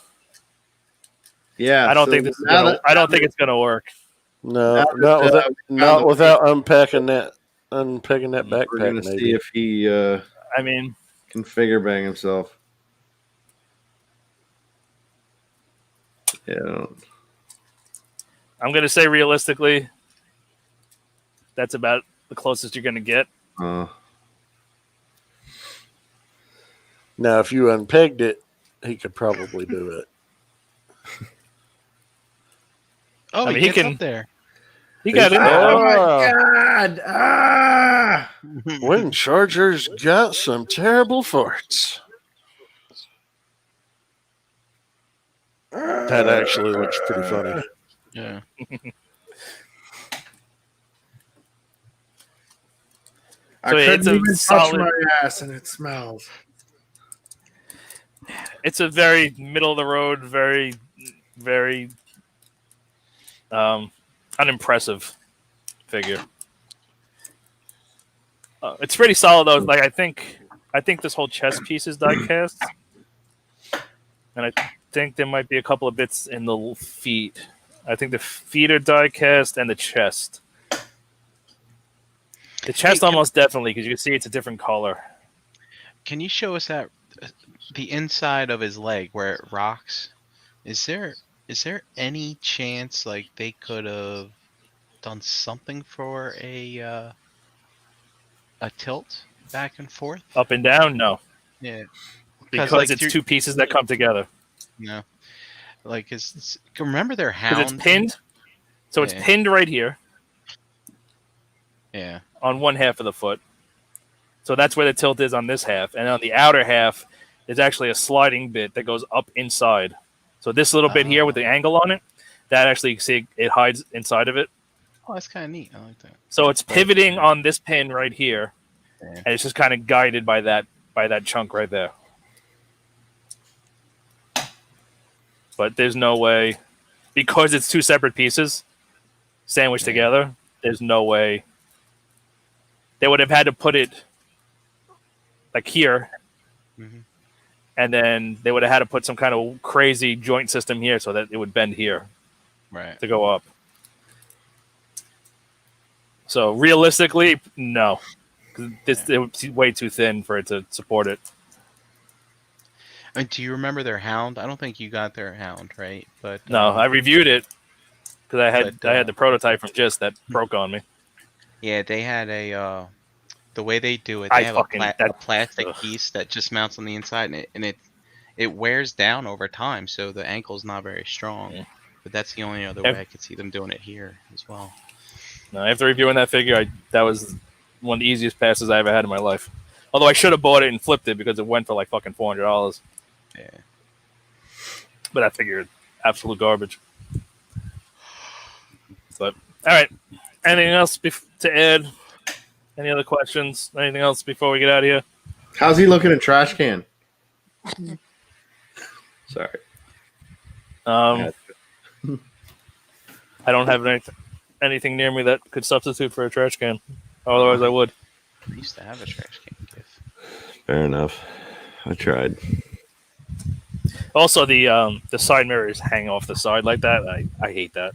yeah, I don't think it's gonna work. No, not without unpacking that backpack. We're gonna see if he can figure bang himself. Yeah. I'm gonna say realistically, that's about the closest you're gonna get. Now, if you unpegged it, he could probably do it. Oh, he can up there. He got in there. Oh my god! Wind Charger's got some terrible farts. That actually looks pretty funny. Yeah. I couldn't even touch my ass and it smells. It's a very middle of the road, very, very unimpressive figure. It's pretty solid though. Like I think this whole chest piece is die cast, and I think there might be a couple of bits in the feet. I think the feet are die cast and the chest. The chest almost definitely, because you can see it's a different color. Can you show us that the inside of his leg where it rocks? Is there any chance like they could have done something for a tilt back and forth? Up and down? No. Yeah. Because like, it's 2 pieces that come together. No. Like remember their hound? Because it's pinned. So it's pinned right here. Yeah. On one half of the foot. So that's where the tilt is on this half. And on the outer half is actually a sliding bit that goes up inside. So this little bit here with the angle on it, that actually, you see, it hides inside of it. Oh, that's kind of neat. I like that. So it's pivoting on this pin right here. Yeah. And it's just kind of guided by that chunk right there. But there's no way, because it's 2 separate pieces sandwiched together, there's no way. They would have had to put it like here, and then they would have had to put some kind of crazy joint system here so that it would bend here, right, to go up. So realistically, no. It's way too thin for it to support it. Do you remember their Hound? I don't think you got their Hound, right? But No, I reviewed it because I had the prototype from Gist that broke on me. Yeah, they had the way they do it. They have a plastic piece that just mounts on the inside, and it wears down over time, so the ankle's not very strong. Yeah. But that's the only other way I could see them doing it here as well. No, after reviewing that figure, that was one of the easiest passes I ever had in my life. Although I should have bought it and flipped it because it went for like fucking $400. Yeah. But that figure is absolute garbage. But all right, anything else to add? Any other questions? Anything else before we get out of here? How's he looking in trash can? Sorry. I don't have anything near me that could substitute for a trash can. Otherwise, I would. I used to have a trash can gift. Fair enough. I tried. Also, the side mirrors hang off the side like that. I hate that.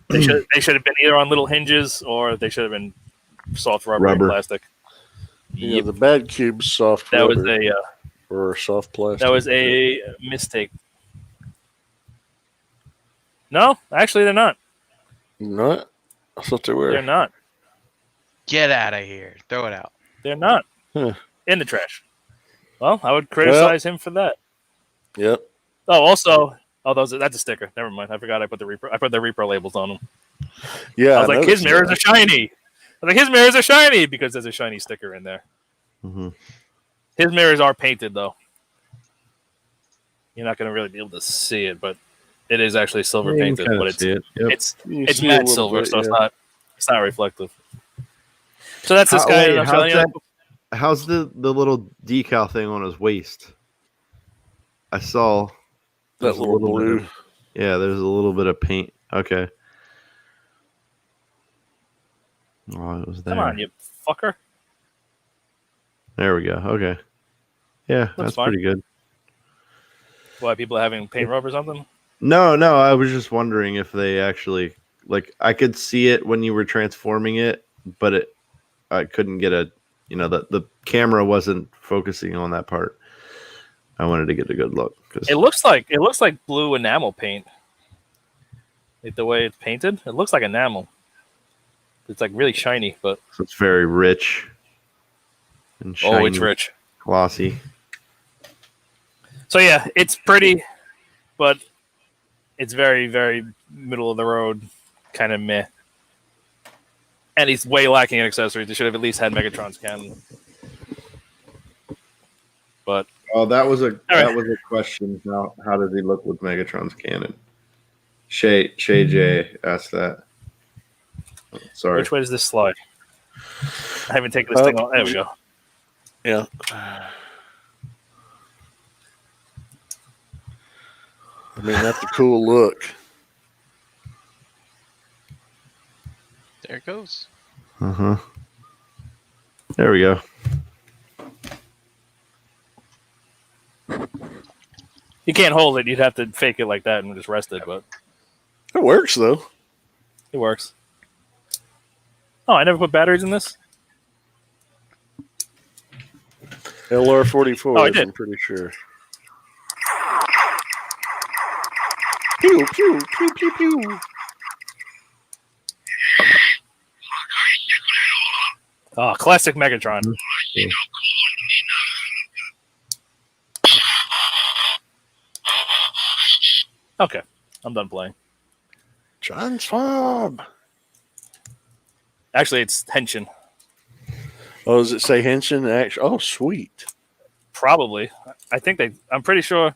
They should have been either on little hinges or they should have been soft rubber. Plastic. Yeah, the bad cube's soft that rubber. Was a or soft plastic. That was a mistake. No, actually, they're not. Not? I thought they were. They're not. Get out of here! Throw it out. They're not. Huh. In the trash. Well, I would criticize him for that. Yep. Oh, also, that's a sticker. Never mind. I forgot I put the repro labels on them. Yeah, I was like, his mirrors are shiny. I was like, his mirrors are shiny because there's a shiny sticker in there. Mm-hmm. His mirrors are painted though. You're not going to really be able to see it, but it is actually silver painted. But it's matte silver, so it's not reflective. So that's this guy. How's the little decal thing on his waist? I saw that little blue. Yeah, there's a little bit of paint. Okay. Oh, it was there. Come on, you fucker. There we go. Okay. Yeah, that's pretty good. Why, people are having paint rub or something? No. I was just wondering if they actually I could see it when you were transforming it, but I couldn't get the camera wasn't focusing on that part. I wanted to get a good look. It looks like blue enamel paint. Like the way it's painted, it looks like enamel. It's like really shiny, but so it's very rich and shiny. Oh, it's rich, glossy. So yeah, it's pretty, but it's very, very middle of the road, kind of meh. And he's way lacking in accessories. They should have at least had Megatron's cannon. But that was a question. How does he look with Megatron's cannon? Shay J asked that. Oh, sorry. Which way does this slide? I haven't taken this thing off. There we go. Yeah. I mean, that's a cool look. There it goes. Uh-huh. There we go. You can't hold it. You'd have to fake it like that and just rest it, but it works though. It works. Oh, I never put batteries in this? LR-44, I did. I'm pretty sure. Pew, pew, pew, pew, pew. Oh, classic Megatron. Yeah. Okay, I'm done playing. Transform. Actually, it's Henshin. Oh, does it say Henshin? Oh, sweet. Probably. I'm pretty sure.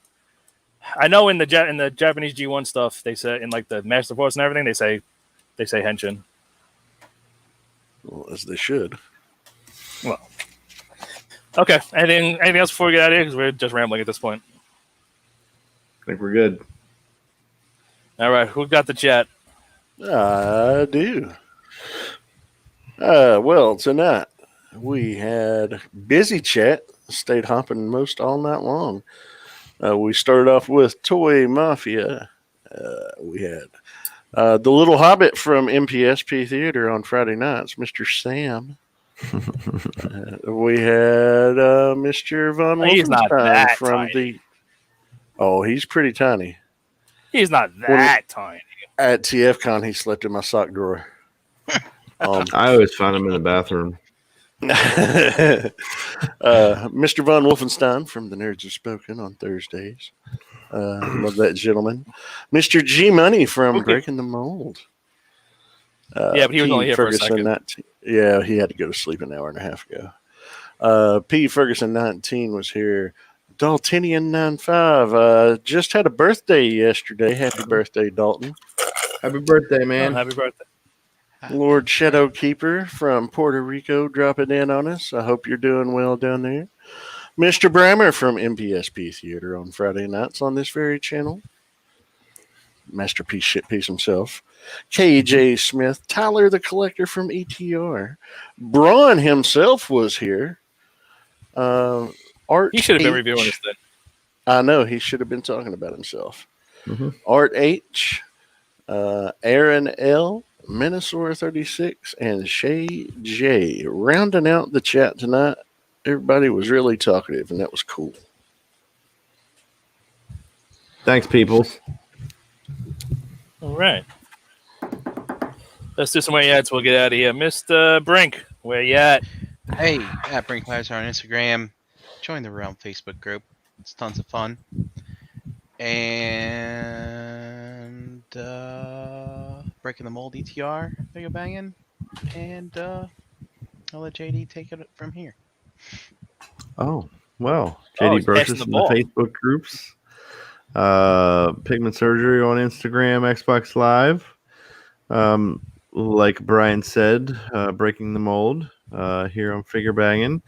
I know in the Japanese G1 stuff, they say in like the Master Force and everything, they say Henshin. Well, as they should. Well, okay. Anything else before we get out of here? Because we're just rambling at this point. I think we're good. All right. Who got the chat? I do. Well, tonight we had busy chat. Stayed hopping most all night long. We started off with Toy Mafia. We had The Little Hobbit from MPSP Theater on Friday nights, Mr. Sam. We had Mr. Von He's not Wolfenstein that from tiny. Oh, he's pretty tiny. He's not that tiny. At TFCon, he slept in my sock drawer. I always found him in the bathroom. Mr. Von Wolfenstein from The Nerds Have Spoken on Thursdays. Love that gentleman. Mr. G Money from Breaking the Mold. Yeah, but he was only here Ferguson, for a second. 19, yeah, he had to go to sleep an hour and a half ago. P. Ferguson 19 was here. Daltonian 95 just had a birthday yesterday. Happy birthday, Dalton. Happy birthday, man. Happy birthday. Lord Shadowkeeper from Puerto Rico dropping in on us. I hope you're doing well down there. Mr. Brammer from MPSP Theater on Friday nights on this very channel. Masterpiece Shitpiece himself. KJ Smith. Tyler the Collector from ETR. Brawn himself was here. Art He should have been H. reviewing this thing. I know, he should have been talking about himself. Mm-hmm. Art H. Aaron L. Minosaur 36 and Shay J. Rounding out the chat tonight. Everybody was really talkative, and that was cool. Thanks, peoples. All right. Let's do some way ads. We'll get out of here. Mr. Brink, where you at? Hey, at Brink Lives on Instagram. Join the Realm Facebook group. It's tons of fun. And Breaking the Mold ETR, FIGGAH banging. And I'll let JD take it from here. Oh, well. JD he's Burgess passing in the the ball. Facebook groups. Pigment Surgery on Instagram, Xbox Live. Like Brian said, Breaking the Mold here on FIGGAH banging.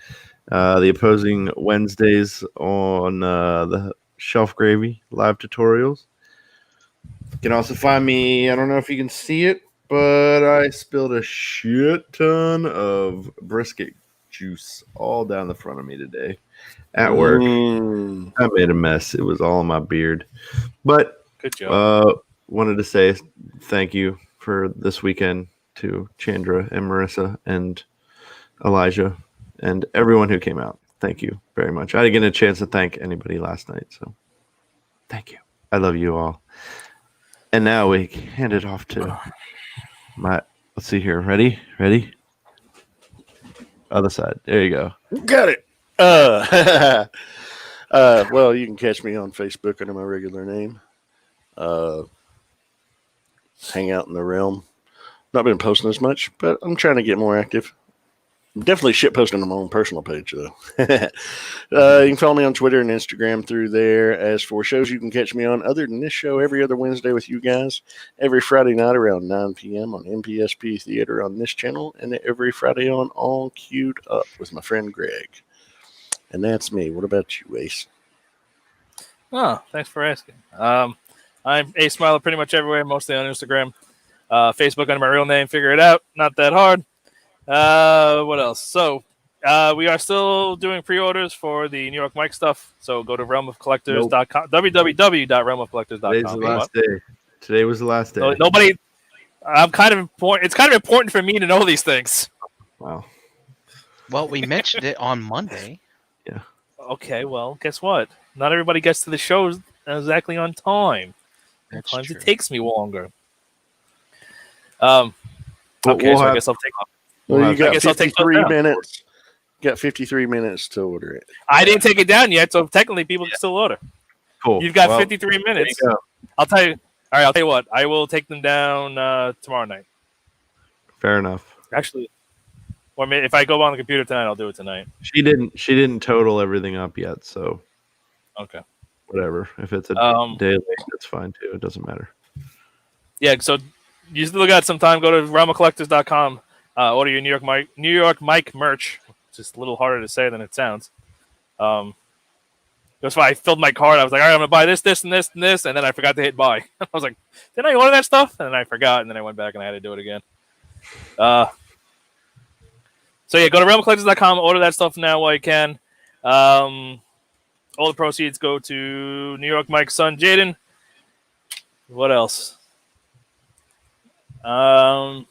The opposing Wednesdays on the Shelf Gravy live tutorials. You can also find me, I don't know if you can see it, but I spilled a shit ton of brisket juice all down the front of me today at work. I made a mess. It was all in my beard. But Good job. wanted to say thank you for this weekend to Chandra and Marissa and Elijah and everyone who came out. Thank you very much. I didn't get a chance to thank anybody last night, so thank you. I love you all. And now we hand it off to my, let's see here. Ready? Other side. There you go. Got it. Well, you can catch me on Facebook under my regular name. Hang out in the realm. Not been posting as much, but I'm trying to get more active. Definitely shit posting on my own personal page, though. You can follow me on Twitter and Instagram through there. As for shows you can catch me on, other than this show, every other Wednesday with you guys, every Friday night around 9 p.m. on MPSP Theater on this channel, and every Friday on All Queued Up with my friend Greg. And that's me. What about you, Ace? Oh, thanks for asking. I'm A Smiler pretty much everywhere, mostly on Instagram. Facebook under my real name. Figure it out. Not that hard. What else? So, we are still doing pre-orders for the New York Mike stuff. So go to realmofcollectors.com, www.realmofcollectors.com. Today's the last day. Today was the last day. So nobody. I'm kind of important. It's kind of important for me to know these things. Wow. Well, we mentioned it on Monday. Okay, well, guess what? Not everybody gets to the shows exactly on time. That's Sometimes true. it takes me longer. Okay, we'll so I have- guess I'll take off. Well, you got guess I'll take those 53 down. minutes. Got 53 minutes to order it. I didn't take it down yet, so technically people can still order. Cool. You've got Well, 53 minutes. there you go. I'll tell you. All right, I'll tell you what. I will take them down tomorrow night. Fair enough. Actually, or maybe if I go on the computer tonight, I'll do it tonight. She didn't total everything up yet, so Okay. whatever. If it's a day late, that's fine too. It doesn't matter. Yeah, so you still got some time. Go to realmofcollectors.com. Order your New York Mike merch. It's just a little harder to say than it sounds. That's why I filled my cart. I was like, all right, I'm gonna buy this, this, and this, and this, and then I forgot to hit buy. I was like, didn't I order that stuff? And then I forgot, and then I went back and I had to do it again. So yeah, go to realmofcollectors.com. Order that stuff now while you can. All the proceeds go to New York Mike's son, Jaden. What else? I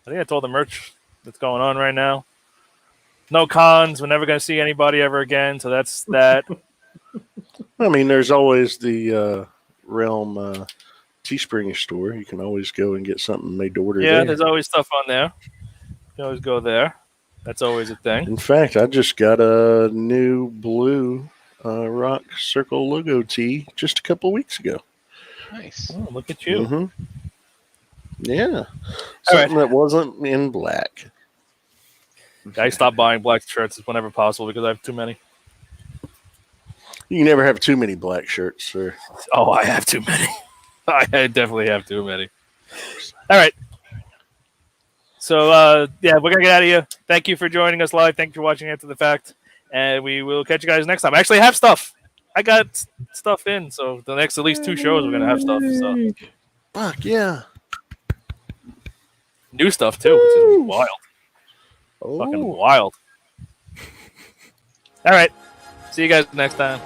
think I told the merch that's going on right now. No cons. We're never going to see anybody ever again. So that's that. I mean, there's always the Realm Teespring store. You can always go and get something made to order. Yeah, there. there's always stuff on there. You can always go there. That's always a thing. In fact, I just got a new blue Rock Circle logo tee just a couple weeks ago. Nice. Oh, look at you. Mm-hmm. Yeah. Something that wasn't in black. I stop buying black shirts whenever possible because I have too many. You can never have too many black shirts, sir. Oh, I have too many. I definitely have too many. All right. So, yeah, we're going to get out of here. Thank you for joining us live. Thank you for watching after the fact. And we will catch you guys next time. I actually have stuff. I got stuff in. So, the next at least 2 shows, we're going to have stuff. So, Fuck, yeah. new stuff, too, which is wild. Oh. Fucking wild. All right. See you guys next time.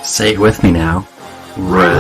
Say it with me now. Round.